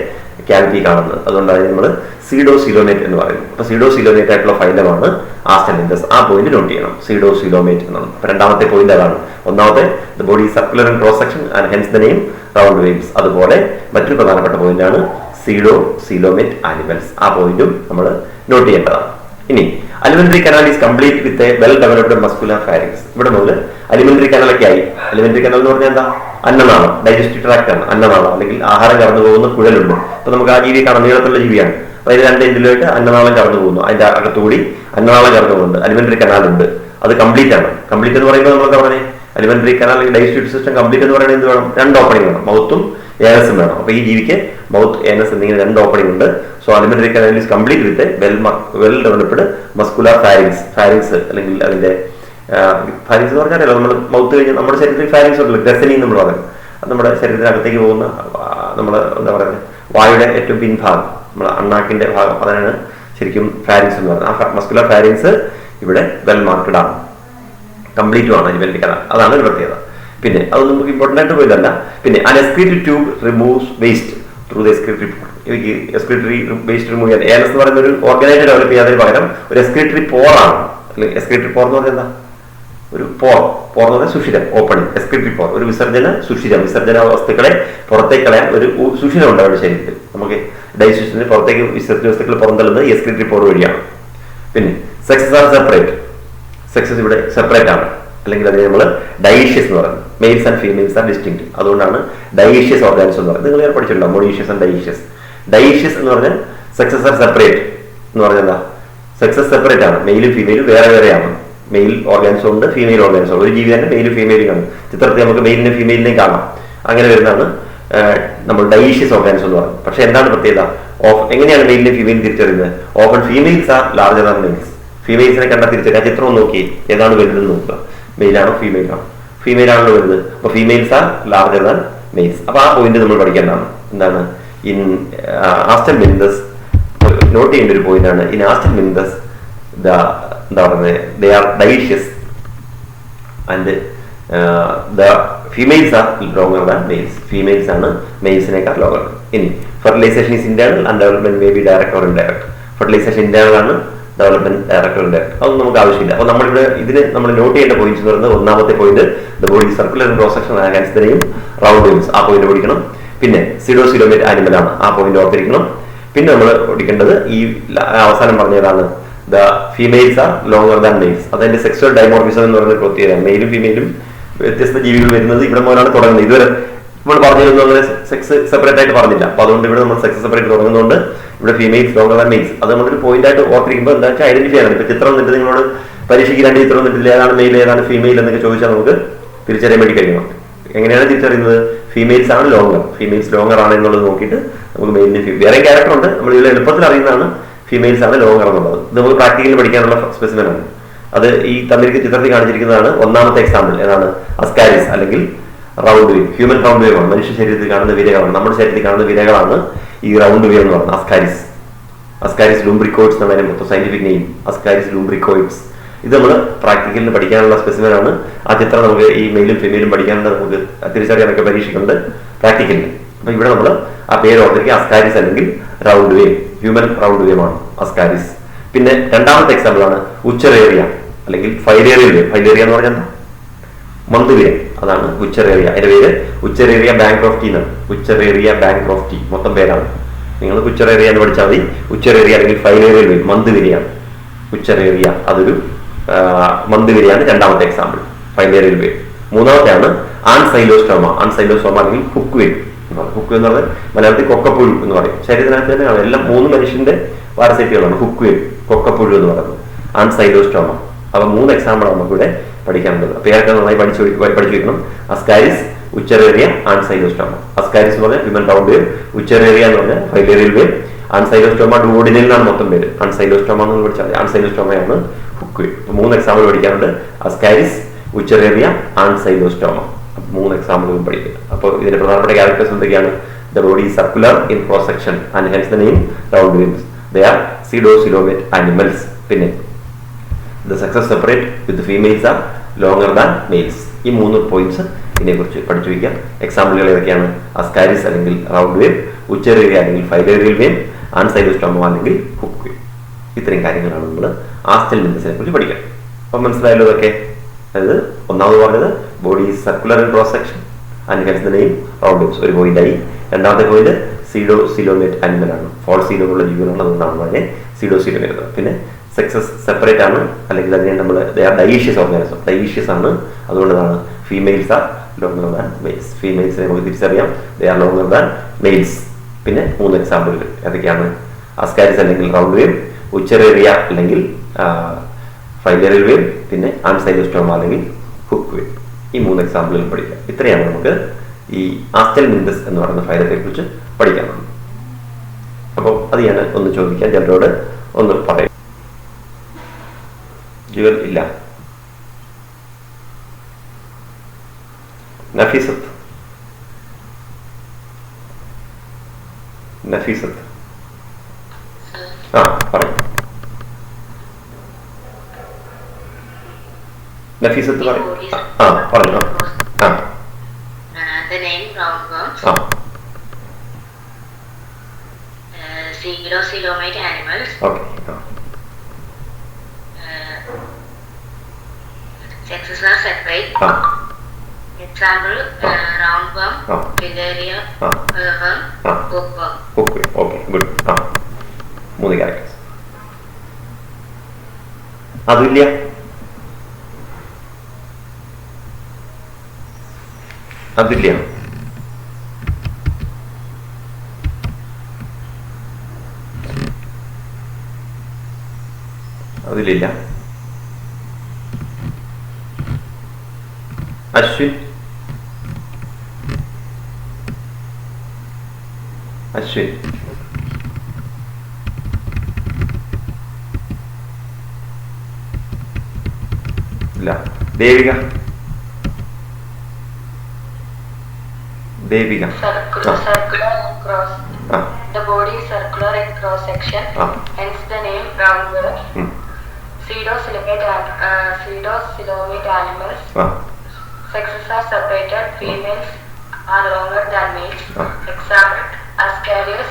ക്യാവിറ്റി കാണുന്നത്. അതുകൊണ്ടാണ് നമ്മൾ സീഡോസിലോമേറ്റ് എന്ന് പറയുന്നത്. അപ്പൊ സീഡോസിലോമേറ്റ് ആയിട്ടുള്ള ഫൈലമാണ് ആസ്റ്റൽ മിന്തസ്. ആ പോയിന്റ് നോട്ട് ചെയ്യണം, സീഡോസിലോമേറ്റ് എന്നാണ്. അപ്പൊ രണ്ടാമത്തെ പോയിന്റ് അതാണ്. ഒന്നാമത്തെ the body circular in cross section and hence the name round waves. അതുപോലെ മറ്റൊരു പ്രധാനപ്പെട്ട പോയിന്റ് ആണ് സീഡോസിലോമേറ്റ് ആനിമൽസ്. ആ പോയിന്റും നമ്മൾ നോട്ട് ചെയ്യേണ്ടതാണ്. ഇനി alimentary canal is complete with a well developed muscular pharynx. ഇവിടെ മുതൽ അലിമെന്ററി കനാലൊക്കെ ആയി. അലിമെന്ററി കനാൽ എന്ന് പറഞ്ഞാൽ എന്താ? അന്നനാളം, ഡൈജസ്റ്റീവ് ട്രാക്ട് ആണ് അന്നനാളം, അല്ലെങ്കിൽ ആഹാരം കടന്നു പോകുന്ന കുഴലുണ്ട്. അപ്പൊ നമുക്ക് ആ ജീവി കാണാൻ നീളത്തുള്ള ജീവിയാണ്. അപ്പൊ അതിന് രണ്ട് എൻഡിലായിട്ട് അന്നനാളം കടന്നു പോകുന്നു. അതിന്റെ അകത്തുകൂടി അന്നനാളം കടന്നു പോകുന്നുണ്ട്. അലിമെന്ററി കനാൽ ഉണ്ട്. അത് കംപ്ലീറ്റ് ആണ്. കംപ്ലീറ്റ് എന്ന് പറയുമ്പോൾ നമ്മളൊക്കെ പറഞ്ഞേ alimentary canal digestive system complete എന്ന് പറയുന്നത് എന്ത് വേണം? രണ്ട് ഓപ്പണിംഗ് വേണം, മൗത്തും ഏനസും വേണം. അപ്പൊ ഈ ജീവിക്ക് മൗത്ത്, ഏനസ് എന്നിങ്ങനെ രണ്ട് ഓപ്പണിംഗ് ഉണ്ട്. So alimentary canal is complete with well developed muscular pharynx. Pharynx അല്ലെങ്കിൽ അതിന്റെ ഫാരിങ്സ് എന്ന് പറഞ്ഞാൽ നമ്മൾ മൗത്ത് കഴിഞ്ഞാൽ നമ്മുടെ ശരീരത്തിൽ ഫാരിങ്സ് ഉണ്ടല്ലോ, ഗ്രസനി നമ്മൾ പറയും. അത് നമ്മുടെ ശരീരത്തിനകത്തേക്ക് പോകുന്ന നമ്മൾ എന്താ പറയുക, വായുടെ ഏറ്റവും പിൻഭാഗം, നമ്മുടെ അണ്ണാക്കിന്റെ ഭാഗം, അതാണ് ശരിക്കും ഫാരിങ്സ് എന്ന് പറയുന്നത്. ആ മസ്കുലർ ഫാരിങ്സ് ഇവിടെ വെൽ മാർക്കഡ് ആണ്, കംപ്ലീറ്റും ആണ് അലിമെന്ററി കനാൽ. അതാണ് ഒരു പ്രത്യേകത. പിന്നെ അത് നമുക്ക് ഇമ്പോർട്ടൻ്റ് ആയിട്ട് പോയതല്ല. പിന്നെ ആ excretory tube removes waste through the excretory pore. എനിക്ക് എക്സ്ക്രീറ്ററി വേസ്റ്റ് റിമൂവ് ചെയ്യാൻ ഏനസ് എന്ന് പറയുന്ന ഒരു ഓർഗനൈസ് ഡെവലപ്പ് ചെയ്യാതിന് പകരം ഒരു എക്സ്ക്രീറ്ററി പോറാണ്. അല്ലെങ്കിൽ എക്സ്ക്രീറ്ററി പോർ എന്ന് പറഞ്ഞാൽ എന്താ? ഒരു പോർ എന്ന് പറഞ്ഞാൽ സുഷിരം, ഓപ്പണിംഗ്. എക്സ്ക്രീറ്ററി പോർ ഒരു വിസർജന സുഷിരം, വിസർജന വസ്തുക്കളെ പുറത്തേക്ക് കളയാൻ ഒരു സുഷിരം ഉണ്ട് അവരുടെ ശരീരത്തിൽ. നമുക്ക് ഡൈജസ്റ്റന് പുറത്തേക്ക് വിസർജന വസ്തുക്കൾ പുറന്തള്ളുന്നത് എക്സ്ക്രീറ്ററി പോർ വഴിയാണ്. പിന്നെ സെക്സസ് ആർ സെപ്പറേറ്റ്. സെക്സസ് ഇവിടെ സെപ്പറേറ്റ് ആണ്, അല്ലെങ്കിൽ അതിനെ നമ്മൾ ഡൈഷ്യസ് എന്ന് പറയുന്നത്. Males and females are distinct. അതുകൊണ്ടാണ് ഡൈഷ്യസ് ഓർഗാനിസം എന്ന് പറയുന്നത്. നിങ്ങൾ പഠിച്ചിട്ടുണ്ടോ മൊണീഷ്യസ് ആൻഡ് ഡൈഷ്യസ്? ഡൈഷ്യസ് എന്ന് പറഞ്ഞാൽ സെക്സസ് ആർ സെപ്പറേറ്റ് എന്ന് പറഞ്ഞാൽ എന്താ? സെക്സസ് സെപ്പറേറ്റ് ആണ്, മെയിലും ഫീമെയിലും വേറെ വേറെയാണ്. മെയിൽ ഓർഗാനിസം ഉണ്ട്, ഫീമെയിൽ ഓർഗാനിസം. ഒരു ജീവി തന്നെ മെയിലും ഫീമെയിലും കാണും. ചിത്രത്തിൽ നമുക്ക് മെയിലിനെ ഫീമെയിലിനെയും കാണാം. അങ്ങനെ വരുന്നതാണ് നമ്മൾ ഡൈഷ്യസ് ഓർഗാനിസം എന്ന് പറയുന്നത്. പക്ഷെ എന്താണ് പ്രത്യേകത? എങ്ങനെയാണ് മെയിലിനെ ഫീമെയിൽ തിരിച്ചറിയുന്നത്? Often females are larger than males. ഫീമെയിൽസിനെ കണ്ടാൽ തിരിച്ചറിയാം. ആ ചിത്രം നോക്കി ഏതാണ് വലുതെന്ന് നോക്കുക. മെയിലാണോ ഫീമെയിലാണോ? ഫീമെയിൽ ആണല്ലോ വരുന്നത്. അപ്പൊ females are larger than males. അപ്പൊ ആ പോയിന്റ് നമ്മൾ പഠിക്കേണ്ടതാണ്. എന്താണ്? ഇൻ ആസ്റ്റൽ മിന്തസ് നോട്ട് ചെയ്യേണ്ട ഒരു പോയിന്റ് ആണ്. ഇൻ ആസ്റ്റൽ മിന്തസ് എന്താ പറയുന്നത്, they are dioecious and the females are longer than males. Females ആണ് മെയിൽസിനേക്കാൾ ലോങ്ങർ. ഇനി fertilisation is internal and development may be direct or indirect. Fertilisation internal ആണ്, ഡെവലപ്മെന്റ് ഡയറക്ട് ഓർ ഇൻഡയറക്ട്. അതൊന്നും നമുക്ക് ആവശ്യമില്ല. അപ്പൊ നമ്മളിവിടെ ഇതിന് നമ്മൾ നോട്ട് ചെയ്യേണ്ട പോയിന്റ്സ് എന്ന് പറയുന്നത് ഒന്നാമത്തെ point the body circular cross section and the round waves. ആ പോയിന്റ് പഠിക്കണം. പിന്നെ സീഡോസിലോമേറ്റ് ആനിമൽ ആണ്, ആ പോയിന്റ് ഓർത്തിരിക്കണം. പിന്നെ നമ്മൾ പഠിക്കേണ്ടത് ഈ അവസാനം പറഞ്ഞതാണ് the females are longer than males. അതിന്റെ സെക്സ്വൽ ഡൈമോർഫിസം എന്ന് പറയുന്നത് പ്രത്യേകത. മെയിലും ഫീമെയിലും വ്യത്യസ്ത ജീവികൾ വരുന്നത് ഇവിടെ മുതലാണ് തുടങ്ങുന്നത്. ഇതുവരെ നമ്മൾ പറഞ്ഞിരുന്നു അങ്ങനെ സെക്സ് സെപ്പറേറ്റ് ആയിട്ട് പറഞ്ഞില്ല. അപ്പൊ അതുകൊണ്ട് ഇവിടെ നമ്മൾ സെക്സ് സെപ്പറേറ്റ് തുടങ്ങുന്നതുകൊണ്ട് ഇവിടെ ഫീമെയിൽസ് ലോങ്ങർ ദാൻ മെയിൽസ്. അത് നമ്മളൊരു പോയിന്റ് ആയിട്ട് ഓർത്തിരിക്കുമ്പോൾ എന്താ വെച്ചാൽ ഐഡന്റിഫൈ ആണ്. ഇപ്പൊ ചിത്രം നിന്നിട്ട് നിങ്ങളോട് പരീക്ഷയ്ക്ക് രണ്ട് ചിത്രം നിന്നിട്ടില്ല, ഏതാണ് മെയിൽ ഏതാണ് ഫീമെയിൽ എന്നൊക്കെ ചോദിച്ചാൽ നമുക്ക് തിരിച്ചറിയാൻ വേണ്ടി കഴിയണം. എങ്ങനെയാണ് തിരിച്ചറിയുന്നത്? ഫീമെയിൽസ് ആണ് ലോങ്ങർ, ഫീമെയിൽസ് ലോങ്ങർ ആണ് എന്നുള്ളത് നോക്കിയിട്ട് നമുക്ക് മെയിലിന് വേറെ ക്യാരക്ടർ ഉണ്ട്. നമ്മൾ ഇതിൽ എളുപ്പത്തിൽ അറിയുന്നതാണ് ഫീമെയിൽസ് ആണ് ലോങ്ങർ എന്നുള്ളത്. ഇത് നമുക്ക് പ്രാക്ടിക്കലി പഠിക്കാനുള്ള സ്പെസിമെൻ ആണ്. അത് ഈ തന്നിരിക്കുന്ന ചിത്രത്തിൽ കാണിച്ചിരിക്കുന്നതാണ് ഒന്നാമത്തെ എക്സാമ്പിൾ. ഏതാണ്? അസ്കാരിസ് അല്ലെങ്കിൽ round wave. Human round wave ആണ്. മനുഷ്യ ശരീരത്തിൽ കാണുന്ന വിരകളാണ്, നമ്മുടെ ശരീരത്തിൽ കാണുന്ന വിരകളാണ് ഈ റൗണ്ട് വേവ് എന്ന് പറയുന്നത്. അസ്കാരിസ്, അസ്കാരിസ് ലൂംബ്രിക്കോയിഡ്സ് എന്നാണ് അതിന്റെ മൊത്തം സയന്റിഫിക് നെയിം. അസ്കാരിസ് ലൂംബ്രിക്കോയിഡ്സ്. ഇത് നമ്മൾ പ്രാക്ടിക്കലിന് പഠിക്കാനുള്ള സ്പെസിമെൻ ആണ്. ആ ചിത്രം നമുക്ക് ഈ മെയിലും ഫീമെയിലും പഠിക്കാനുള്ള നമുക്ക് തിരിച്ചറിയാനൊക്കെ പരീക്ഷിക്കുന്നുണ്ട് പ്രാക്ടിക്കലിന്. അപ്പൊ ഇവിടെ നമ്മൾ ആ പേര് ഓർത്തിരിക്കുക, അസ്കാരിസ് അല്ലെങ്കിൽ round wave. Human round wave ആണ് അസ്കാരിസ്. പിന്നെ രണ്ടാമത്തെ എക്സാമ്പിൾ ആണ് ഉച്ചറേറിയ അല്ലെങ്കിൽ ഫൈലേറിയ വേവ്. ഫൈലേറിയ എന്ന് പറഞ്ഞാൽ മന്ദുവിര, അതാണ് ഉച്ചറേറിയ. അതിന്റെ പേര് ഉച്ചറേറിയ ബാങ്ക്രോഫ്റ്റി എന്നാണ്. ഉച്ചറേറിയ ബാങ്ക്രോഫ്റ്റി മൊത്തം പേരാണ്. നിങ്ങൾ ഉച്ചറേറിയ എന്ന് പഠിച്ചാൽ മതി. ഉച്ചറേറിയ അല്ലെങ്കിൽ ഫൈലേറിയ വേവ് മന്ദുവിരയാണ്. ഉച്ചറേറിയ അതൊരു മന്ദുവിരയാണ് രണ്ടാമത്തെ എക്സാമ്പിൾ. ഫൈലേറിയ വേവ്. മൂന്നാമത്തെയാണ് ആൻസൈലോസ്റ്റോമ. ആൻസൈലോസ്റ്റോമ അല്ലെങ്കിൽ ഹുക്ക് വേവ്. ഹുക്ക് എന്ന് പറഞ്ഞാൽ മലയാളത്തിൽ കൊക്കപ്പുഴു എന്ന് പറയും. ശരീരത്തിനകത്ത് തന്നെയാണ്. എല്ലാം 3 മനുഷ്യന്റെ പാരസൈറ്റുകളാണ് ഹുക്ക് വേവ്, കൊക്കപ്പുഴു എന്ന് പറയുന്നത്, ആൻസൈലോസ്റ്റോമ. അപ്പൊ 3 എക്സാമ്പിൾ നമുക്കിവിടെ പഠിക്കാനുള്ളത്. പേരൊക്കെ നന്നായി പഠിച്ചു വെക്കണം. അസ്കാരിസ്, ഉച്ചറേറിയ, ആൻസൈലോസ്റ്റോമ. അസ്കാരിസ് എന്ന് പറഞ്ഞാൽ ഹ്യൂമൻ റൗണ്ട് വേവ്, ഉച്ചറേറിയ എന്ന് പറഞ്ഞാൽ ഫൈലേറിയൽ വേവ്, അൺസൈലോസ്റ്റോമ ഡുവോഡിനൽ എന്നാണ് മൊത്തം പേര്. അൺസൈലോസ്റ്റോമ എന്ന് പഠിച്ചാൽ അൺസൈലോസ്റ്റോമയാണ് ഹുക്ക്. 3 എക്സാമ്പിൾ പഠിക്കാറുണ്ട്. Ascaris, Wuchereria, Ancylostoma. 3 എക്സാമ്പിളുകൾ പഠിക്കുക. അപ്പോൾ ഇതിന്റെ പ്രധാനപ്പെട്ട ക്യാരക്ടേഴ്സ് എന്തൊക്കെയാണ്? The body circular in cross section and hence the name round വേവ്സ്. They are pseudocoelomate animals. പിന്നെ the sexes separate with females are longer than males. ഈ 3 പോയിന്റ്സ് ഇതിനെക്കുറിച്ച് പഠിച്ചു വയ്ക്കാം. എക്സാമ്പിളുകൾ ഏതൊക്കെയാണ്? അസ്കാരിസ് അല്ലെങ്കിൽ റൗണ്ട് വേവ്, ഉച്ചറേറിയ അല്ലെങ്കിൽ ഫൈലേറിയൽ വേവ്, അൺസൈലോസ്റ്റോമ അല്ലെങ്കിൽ ഹുക്ക് വേവ്. ഇത്രയും കാര്യങ്ങളാണ് നമ്മൾ ആസ്റ്റൽ മിന്തസിനെ കുറിച്ച് പഠിക്കാം. അപ്പം മനസ്സിലായല്ലോ ഇതൊക്കെ. അതായത് ഒന്നാമത് പറഞ്ഞത് body circular in cross section and hence the name round waves, ഒരു പോയിന്റായി. രണ്ടാമത്തെ പോയിന്റ് pseudocoelomate animal ആണ്, ഫോൾ സീലോമുള്ള ജീവനാണ്, അതുകൊണ്ടാണ് അതിനെ pseudocoelom വരുന്നത്. പിന്നെ സെക്സസ് സെപ്പറേറ്റ് ആണ്, അല്ലെങ്കിൽ അതിനെ നമ്മൾ ഡൈഷ്യസ് ഓർഗാനിസം, ഡൈഷ്യസ് ആണ്, അതുകൊണ്ടാണ് females are longer than males. ഫീമെയിൽസിനെ നമുക്ക് തിരിച്ചറിയാം, they are longer than males. പിന്നെ 3 എക്സാമ്പിളുകൾ ഏതൊക്കെയാണ്? അസ്കാരിസ് അല്ലെങ്കിൽ റൗണ്ട് വേവ്, ഉച്ചറേറിയ അല്ലെങ്കിൽ ഫൈലേറിയൽ വേവ്, പിന്നെ അൺസൈലോസ്റ്റോമ അല്ലെങ്കിൽ ഹുക്ക് വേവ്. ഈ 3 എക്സാമ്പിളുകൾ പഠിക്കാം. ഇത്രയാണ് നമുക്ക് ഈ ആസ്റ്റൽ മിന്തസ് എന്ന് പറയുന്ന ഫൈലത്തെ കുറിച്ച് പഠിക്കാനുള്ളത്. അപ്പോൾ അത് ഞാൻ ഒന്ന് ചോദിക്കാം, ചിലരോട് ഒന്ന് പറയാം. ജുവൽ ഇല്ല. നഫീസത്ത്, നഫീസത്ത് പറയും. നഫീസത്ത് പറയും. പറഞ്ഞു. Pseudocoelomate animals. Okay. Sexes are separate. Example: roundworm, filaria, earthworm, hookworm. Hookworm. Okay, good. 3 characters. അതില്ല. അതില്ല. അതിലില്ല. അശ്വിൻ, അശ്വിൻ ഇല്ല. Devika, Devika. Circular and cross. The body is circular in cross section. Hence the name roundworm. Pseudocoelomate animals. Sexes are separated. Females are longer than males. Example: Ascarius,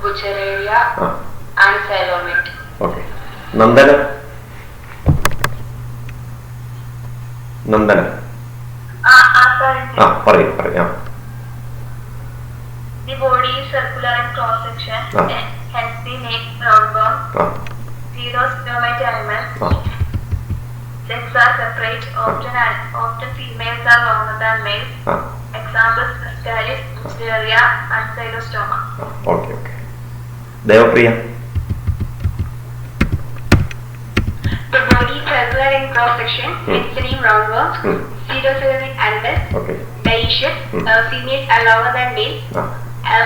Buchereria, and Coelomate. Okay. Nandana. Nandana. പറയും. The body is circular in cross section. Hence the name roundworm. Pseudocoelomate animals. Sexes are separate. Often females are longer than males. Examples: Ascaris, Buchereria, and Coelostoma. Okay. Devapriya. The body is circular in cross section. Hence the name roundworm. Pseudocoelomate animals. Okay. Dioecious. Females are longer than males.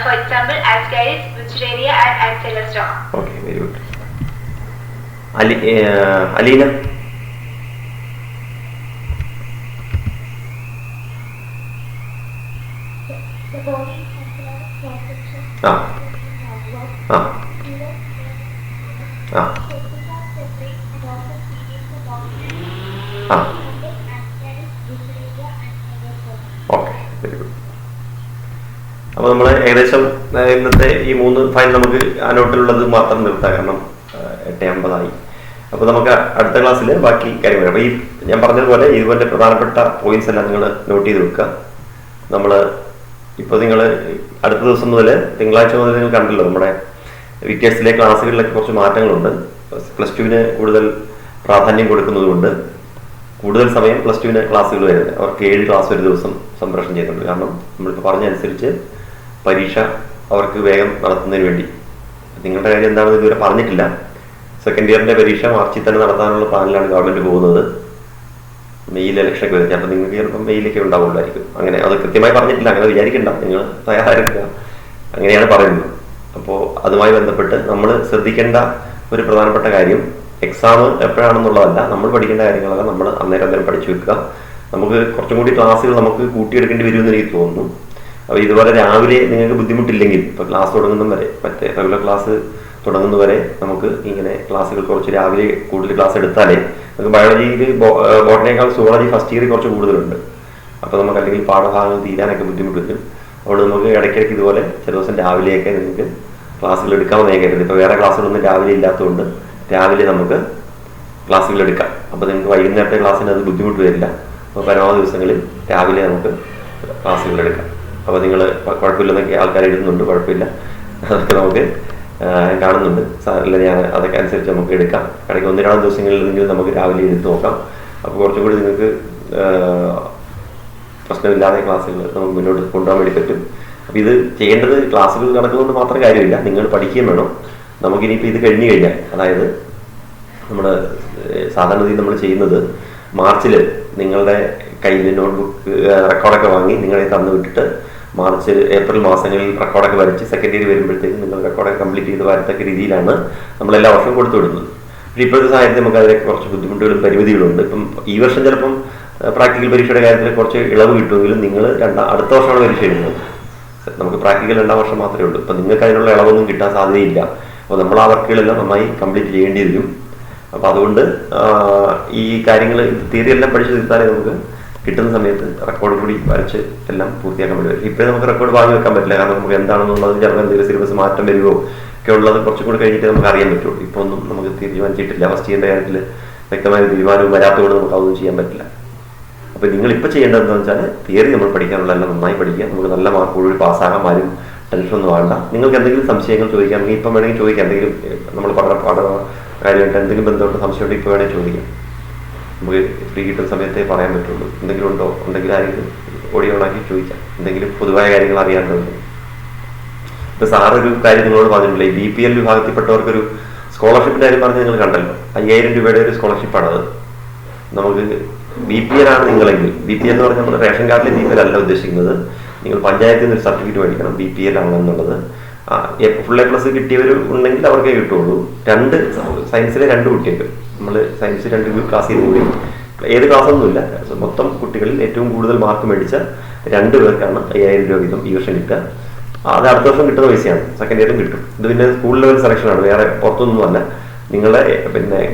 For example: Ascaris, Buchereria, and Coelostoma. Okay, very good. Alina. The body is circular in cross section. Okay, very good. അപ്പോൾ നമ്മൾ ഏകദേശം ഇന്നത്തെ ഈ 3 file നമുക്ക് ആ നോട്ടിലുള്ളത് മാത്രം നിർത്താം, കാരണം 8:50 അപ്പോൾ നമുക്ക് അടുത്ത ക്ലാസ്സിൽ ബാക്കി കാര്യങ്ങൾ. അപ്പോൾ ഈ ഞാൻ പറഞ്ഞതുപോലെ ഇതുപോലെ പ്രധാനപ്പെട്ട പോയിന്റ്സ് എല്ലാം നിങ്ങൾ നോട്ട് ചെയ്ത് വെക്കുക. നമ്മൾ ഇപ്പോൾ നിങ്ങൾ അടുത്ത ദിവസം മുതൽ, തിങ്കളാഴ്ച മുതൽ നിങ്ങൾ കണ്ടല്ലോ നമ്മുടെ വിക്ടേഴ്സിലെ ക്ലാസ്സുകളിലൊക്കെ കുറച്ച് മാറ്റങ്ങളുണ്ട്. +2 കൂടുതൽ പ്രാധാന്യം കൊടുക്കുന്നതുകൊണ്ട് കൂടുതൽ സമയം +2 ക്ലാസ്സുകൾ വരുന്നത്. അവർക്ക് 7 ക്ലാസ് ഒരു ദിവസം സംപ്രേഷണം ചെയ്യുന്നുണ്ട്. കാരണം നമ്മളിപ്പോൾ പറഞ്ഞനുസരിച്ച് പരീക്ഷ അവർക്ക് വേഗം നടത്തുന്നതിന് വേണ്ടി. നിങ്ങളുടെ കാര്യം എന്താണെന്ന് ഇതുവരെ പറഞ്ഞിട്ടില്ല. സെക്കൻഡ് ഇയറിൻ്റെ പരീക്ഷ മാർച്ചിൽ തന്നെ നടത്താനുള്ള പ്ലാനിലാണ് ഗവൺമെൻറ് പോകുന്നത്. മെയിൽ ഇലക്ഷനൊക്കെ വരുന്നത്. അപ്പോൾ നിങ്ങൾക്ക് ചിലപ്പോൾ മെയിലൊക്കെ ഉണ്ടാവുള്ളായിരിക്കും. അങ്ങനെ അത് കൃത്യമായി പറഞ്ഞിട്ടില്ല, അങ്ങനെ വിചാരിക്കണ്ട, നിങ്ങൾ തയ്യാറെടുക്കുക. അങ്ങനെയാണ് പറയുന്നത്. അപ്പോൾ അതുമായി ബന്ധപ്പെട്ട് നമ്മൾ ശ്രദ്ധിക്കേണ്ട ഒരു പ്രധാനപ്പെട്ട കാര്യം എക്സാം എപ്പോഴാണെന്നുള്ളതല്ല, നമ്മൾ പഠിക്കേണ്ട കാര്യങ്ങളെല്ലാം നമ്മൾ അന്നേരം പഠിച്ചു വെക്കുക. നമുക്ക് കുറച്ചും കൂടി ക്ലാസ്സുകൾ നമുക്ക് കൂട്ടിയെടുക്കേണ്ടി വരുമെന്ന് എനിക്ക് തോന്നുന്നു. അപ്പോൾ ഇതുപോലെ രാവിലെ നിങ്ങൾക്ക് ബുദ്ധിമുട്ടില്ലെങ്കിൽ ഇപ്പോൾ ക്ലാസ് തുടങ്ങുന്നതും വരെ, മറ്റേ റെഗുലർ ക്ലാസ് തുടങ്ങുന്നവരെ നമുക്ക് ഇങ്ങനെ ക്ലാസ്സുകൾ കുറച്ച് രാവിലെ കൂടുതൽ ക്ലാസ് എടുത്താലേ നമുക്ക് ബയോളജിയിൽ ബോട്ടണിയേക്കാൾ സുവോളജി ഫസ്റ്റ് ഇയറിൽ കുറച്ച് കൂടുതലുണ്ട്. അപ്പോൾ നമുക്ക് അല്ലെങ്കിൽ പാഠഭാഗങ്ങൾ തീരാനൊക്കെ ബുദ്ധിമുട്ട് വരും. അതുകൊണ്ട് നമുക്ക് ഇടയ്ക്കിടയ്ക്ക് ഇതുപോലെ ചില ദിവസം രാവിലെയൊക്കെ നിങ്ങൾക്ക് ക്ലാസ്സുകൾ എടുക്കാമെന്ന് ഞാൻ കരുതുന്നത്. ഇപ്പോൾ വേറെ ക്ലാസ്സുകളൊന്നും രാവിലെ ഇല്ലാത്തതുകൊണ്ട് രാവിലെ നമുക്ക് ക്ലാസ്സുകൾ എടുക്കാം. അപ്പോൾ നിങ്ങൾക്ക് വൈകുന്നേരത്തെ ക്ലാസ്സിന് അത് ബുദ്ധിമുട്ട് വരില്ല. അപ്പോൾ പരമാവധി ദിവസങ്ങളിൽ രാവിലെ നമുക്ക് ക്ലാസ്സുകൾ എടുക്കാം. അപ്പോൾ നിങ്ങൾ കുഴപ്പമില്ലെന്നൊക്കെ ആൾക്കാർ എഴുതുന്നുണ്ട്, കുഴപ്പമില്ല, അതൊക്കെ നമുക്ക് കാണുന്നുണ്ട്. സാറില്ല, ഞാൻ അതൊക്കെ അനുസരിച്ച് നമുക്ക് എടുക്കാം. ഇടയ്ക്ക് 1-2 ദിവസങ്ങളിൽ നമുക്ക് രാവിലെ എടുത്ത് നോക്കാം. അപ്പോൾ കുറച്ചും കൂടി നിങ്ങൾക്ക് പ്രശ്നമില്ലാതെ ക്ലാസ്സുകൾ നമുക്ക് മുന്നോട്ട് കൊണ്ടുപോകാൻ വേണ്ടി പറ്റും. അപ്പോൾ ഇത് ചെയ്യേണ്ടത് ക്ലാസ്സുകൾ നടക്കുന്നതുകൊണ്ട് മാത്രം കാര്യമില്ല, നിങ്ങൾ പഠിക്കുകയും വേണം. നമുക്കിനിയിപ്പോൾ ഇത് കഴിഞ്ഞ് കഴിഞ്ഞാൽ, അതായത് നമ്മൾ സാധാരണ രീതിയിൽ നമ്മൾ ചെയ്യുന്നത് മാർച്ചിൽ നിങ്ങളുടെ കയ്യിൽ നോട്ട്ബുക്ക് റെക്കോർഡൊക്കെ വാങ്ങി നിങ്ങളെ തന്നു വിട്ടിട്ട് മാർച്ച് ഏപ്രിൽ മാസങ്ങളിൽ റെക്കോർഡൊക്കെ വരച്ച് സെക്കൻഡ് ഇയർ വരുമ്പോഴത്തേക്ക് നിങ്ങൾ റെക്കോർഡൊക്കെ കംപ്ലീറ്റ് ചെയ്ത് വരത്തക്ക രീതിയിലാണ് നമ്മൾ എല്ലാ വർഷവും കൊടുത്തു വിടുന്നത്. പക്ഷേ ഇപ്പോഴത്തെ സാഹചര്യത്തിൽ നമുക്ക് അതിലേക്ക് കുറച്ച് ബുദ്ധിമുട്ടുകളും പരിമിതികളുണ്ട്. ഇപ്പം ഈ വർഷം ചിലപ്പം പ്രാക്ടിക്കൽ പരീക്ഷയുടെ കാര്യത്തിൽ കുറച്ച് ഇളവ് കിട്ടുമെങ്കിലും നിങ്ങൾ അടുത്ത വർഷമാണ് പരീക്ഷ എഴുതുന്നത്. നമുക്ക് പ്രാക്ടിക്കൽ 2ാം വർഷം മാത്രമേ ഉള്ളൂ. അപ്പം നിങ്ങൾക്ക് അതിനുള്ള ഇളവൊന്നും കിട്ടാൻ സാധ്യതയില്ല. അപ്പോൾ നമ്മൾ ആ വർക്കുകളെല്ലാം നന്നായി കംപ്ലീറ്റ് ചെയ്യേണ്ടി വരും. അപ്പോൾ അതുകൊണ്ട് ഈ കാര്യങ്ങൾ തിയറി എല്ലാം പഠിച്ചു തീർത്താലേ നമുക്ക് കിട്ടുന്ന സമയത്ത് റെക്കോർഡ് കൂടി വരച്ച് എല്ലാം പൂർത്തിയാക്കാൻ പറ്റും. ഇപ്പോഴും നമുക്ക് റെക്കോർഡ് വാങ്ങി വെക്കാൻ പറ്റില്ല, കാരണം നമുക്ക് എന്താണെന്നുള്ളത് ചിലപ്പോൾ എന്തെങ്കിലും സിലബസ് മാറ്റം വരുമോ ഒക്കെ ഉള്ളത് കുറച്ചും കൂടി കഴിഞ്ഞിട്ട് നമുക്ക് അറിയാൻ പറ്റുള്ളൂ. ഇപ്പോൾ ഒന്നും നമുക്ക് തീരുമാനിച്ചിട്ടില്ല. ഫസ്റ്റ് ഇയറിൻ്റെ കാര്യത്തിൽ വ്യക്തമായ തീരുമാനവും വരാത്തതുകൊണ്ട് നമുക്ക് അതൊന്നും ചെയ്യാൻ പറ്റില്ല. അപ്പോൾ നിങ്ങളിപ്പോൾ ചെയ്യേണ്ടത് എന്താണെന്ന് വെച്ചാൽ തിയറി നമ്മൾ പഠിക്കാനുള്ള എല്ലാം നന്നായി പഠിക്കുക. നമുക്ക് നല്ല മാർക്കോടുകൂടി പാസ്സാകാൻ ആരും ടെൻഷനൊന്നും വേണ്ട. നിങ്ങൾക്ക് എന്തെങ്കിലും സംശയങ്ങൾ ചോദിക്കാമെങ്കിൽ ഇപ്പം വേണമെങ്കിൽ ചോദിക്കാം. എന്തെങ്കിലും നമ്മൾ പഠന കാര്യമായിട്ട് എന്തെങ്കിലും ബന്ധപ്പെട്ട് സംശയമുണ്ടെങ്കിൽ ഇപ്പോൾ വേണമെങ്കിൽ ചോദിക്കാം. നമുക്ക് ഫ്രീ കിട്ടുന്ന സമയത്തേ പറയാൻ പറ്റുള്ളൂ. എന്തെങ്കിലും ഉണ്ടോ, എന്തെങ്കിലും ആരെങ്കിലും ഓഡിയോ ഓണാക്കി ചോദിക്കാം. എന്തെങ്കിലും പൊതുവായ കാര്യങ്ങൾ അറിയാനുണ്ട്. ഇപ്പോൾ സാറൊരു കാര്യം നിങ്ങളോട് പറഞ്ഞിട്ടില്ല, ഈ BPL വിഭാഗത്തിൽപ്പെട്ടവർക്കൊരു സ്കോളർഷിപ്പിൻ്റെ കാര്യം പറഞ്ഞ് നിങ്ങൾ കണ്ടല്ലോ. 5000 രൂപയുടെ ഒരു സ്കോളർഷിപ്പാണത്. നമുക്ക് BPL ആണ് നിങ്ങളെങ്കിൽ, BPL എന്ന് പറഞ്ഞാൽ നമ്മൾ റേഷൻ കാർഡിലെ BPL അല്ല ഉദ്ദേശിക്കുന്നത്. നിങ്ങൾ പഞ്ചായത്തിൽ നിന്ന് ഒരു സർട്ടിഫിക്കറ്റ് മേടിക്കണം BPL ആണെന്നുള്ളത്. ഫുൾ A+ കിട്ടിയവർ ഉണ്ടെങ്കിൽ അവർക്കേ കിട്ടുള്ളൂ. സയൻസിലെ 2 കുട്ടികൾക്ക് നമ്മൾ സയൻസ് 2 ക്ലാസ് ചെയ്ത് കൂടി, ഏത് ക്ലാസ്സൊന്നുമില്ല, മൊത്തം കുട്ടികളിൽ ഏറ്റവും കൂടുതൽ മാർക്ക് മേടിച്ച 2 പേർക്കാണ് 5000 രൂപ വീതം ഈ വർഷം കിട്ടുക. അത് അടുത്ത വർഷം കിട്ടുന്ന പൈസയാണ്, സെക്കൻഡ് ഇയറും കിട്ടും. ഇത് പിന്നെ സ്കൂൾ ലെവൽ സെലക്ഷനാണ്, വേറെ പുറത്തൊന്നുമല്ല. നിങ്ങളുടെ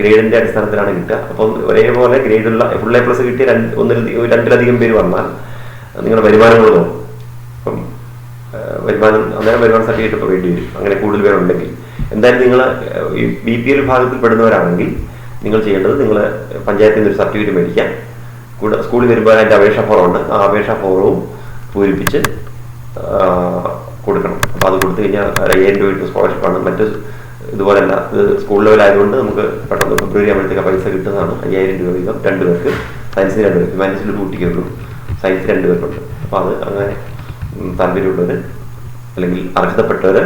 ഗ്രേഡിന്റെ അടിസ്ഥാനത്തിലാണ് കിട്ടുക. അപ്പം ഒരേപോലെ ഗ്രേഡുള്ള ഫുൾ A+ കിട്ടിയ 2-ലധികം പേര് വന്നാൽ നിങ്ങളുടെ വരുമാനങ്ങൾ നോക്കും. അപ്പം അന്നേരം വരുമാന സർട്ടിഫിക്കറ്റ് ഇപ്പോൾ വേണ്ടി വരും. അങ്ങനെ കൂടുതൽ പേരുണ്ടെങ്കിൽ എന്തായാലും നിങ്ങൾ ഈ BPL വിഭാഗത്തിൽ പെടുന്നവരാണെങ്കിൽ നിങ്ങൾ ചെയ്യേണ്ടത്, നിങ്ങൾ പഞ്ചായത്തിൽ നിന്ന് ഒരു സർട്ടിഫിക്കറ്റ് മേടിക്കാം. കൂടെ സ്കൂളിൽ വരുമ്പോൾ അതിൻ്റെ അപേക്ഷാ ഫോറമുണ്ട്, ആ അപേക്ഷാ ഫോറവും പൂരിപ്പിച്ച് കൊടുക്കണം. അപ്പോൾ അത് കൊടുത്തു കഴിഞ്ഞാൽ 5000 രൂപ കിട്ടുന്ന സ്കോളർഷിപ്പാണ്. മറ്റ് ഇതുപോലെയല്ല, ഇത് സ്കൂൾ ലെവലായതുകൊണ്ട് നമുക്ക് പെട്ടെന്ന് ഫെബ്രുവരി ആകുമ്പോഴത്തേക്ക് പൈസ കിട്ടുന്നതാണ്. 5000 രൂപ വീതം 2 പേർക്ക്, സയൻസിന് 2 പേർക്ക്, ഹ്യൂമാനിറ്റീസിൽ ഒരു കുട്ടിക്കേ ഉള്ളൂ, സയൻസ് 2 പേർക്കുണ്ട്. അപ്പോൾ അത് അങ്ങനെ താല്പര്യമുള്ളവർ അല്ലെങ്കിൽ അർഹതപ്പെട്ടവർ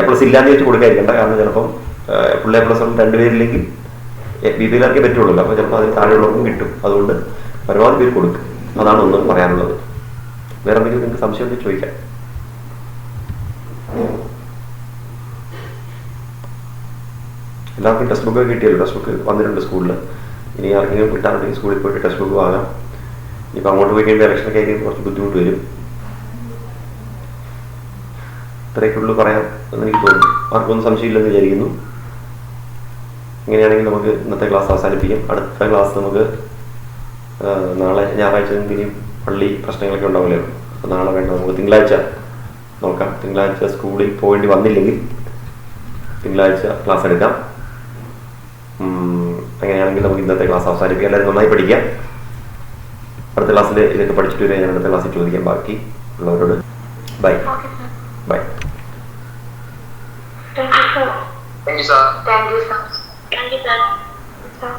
A+ ഇല്ലാന്ന് വെച്ച് കൊടുക്കാതിരിക്കേണ്ട. കാരണം ചിലപ്പം ഫുൾ A+ ഉള്ള 2 പേരില്ലെങ്കിൽ BPLർക്കേ പറ്റുള്ളൂ. അപ്പോൾ ചിലപ്പോൾ അതിന് താഴെയുള്ളവർക്കും കിട്ടും. അതുകൊണ്ട് പരമാവധി പേര് കൊടുക്കും. അതാണ് ഒന്ന് പറയാനുള്ളത്. വേറെ എന്തെങ്കിലും നിങ്ങൾക്ക് സംശയം ഉണ്ടെങ്കിൽ ചോദിക്കാം. എല്ലാവർക്കും ടെക്സ്റ്റ് ബുക്ക് കിട്ടിയല്ലോ. ടെക്സ്റ്റ് ബുക്ക് വന്നിട്ടുണ്ട് സ്കൂളിൽ. ഇനി ആർക്കെങ്കിലും കിട്ടാറുണ്ടെങ്കിൽ സ്കൂളിൽ പോയിട്ട് ടെക്സ്റ്റ് ബുക്ക് വാങ്ങാം. ഇനിയിപ്പോൾ അങ്ങോട്ട് പോയി കഴിയുമ്പോൾ ഇലക്ഷനൊക്കെ ആയിരിക്കും കുറച്ച് ബുദ്ധിമുട്ട് വരും. ഇത്രയൊക്കെയുള്ളൂ പറയാം എന്നെനിക്ക് തോന്നുന്നു. ആർക്കൊന്നും സംശയമില്ലെന്ന് വിചാരിക്കുന്നു. ഇങ്ങനെയാണെങ്കിൽ നമുക്ക് ഇന്നത്തെ ക്ലാസ് അവസാനിപ്പിക്കാം. അടുത്ത ക്ലാസ് നമുക്ക് നാളെ ഞായറാഴ്ച ഇനിയും പള്ളി പ്രശ്നങ്ങളൊക്കെ ഉണ്ടാവില്ലേ. അപ്പോൾ നാളെ വേണ്ട, നമുക്ക് തിങ്കളാഴ്ച നോക്കാം. തിങ്കളാഴ്ച സ്കൂളിൽ പോകേണ്ടി വന്നില്ലെങ്കിൽ തിങ്കളാഴ്ച ക്ലാസ് എടുക്കാം. അങ്ങനെയാണെങ്കിൽ നമുക്ക് ഇന്നത്തെ ക്ലാസ് അവസാനിപ്പിക്കാം. എല്ലാവരും നന്നായി പഠിക്കാം. അടുത്ത ക്ലാസ്സിൽ ഇതൊക്കെ പഠിച്ചിട്ട് വരിക. ഞാൻ അടുത്ത ക്ലാസ്സിൽ ചോദിക്കാം ബാക്കി ഉള്ളവരോട്. Bye bye. Thank you, sir. Thank you, sir. Thank you, sir. Thank you, sir.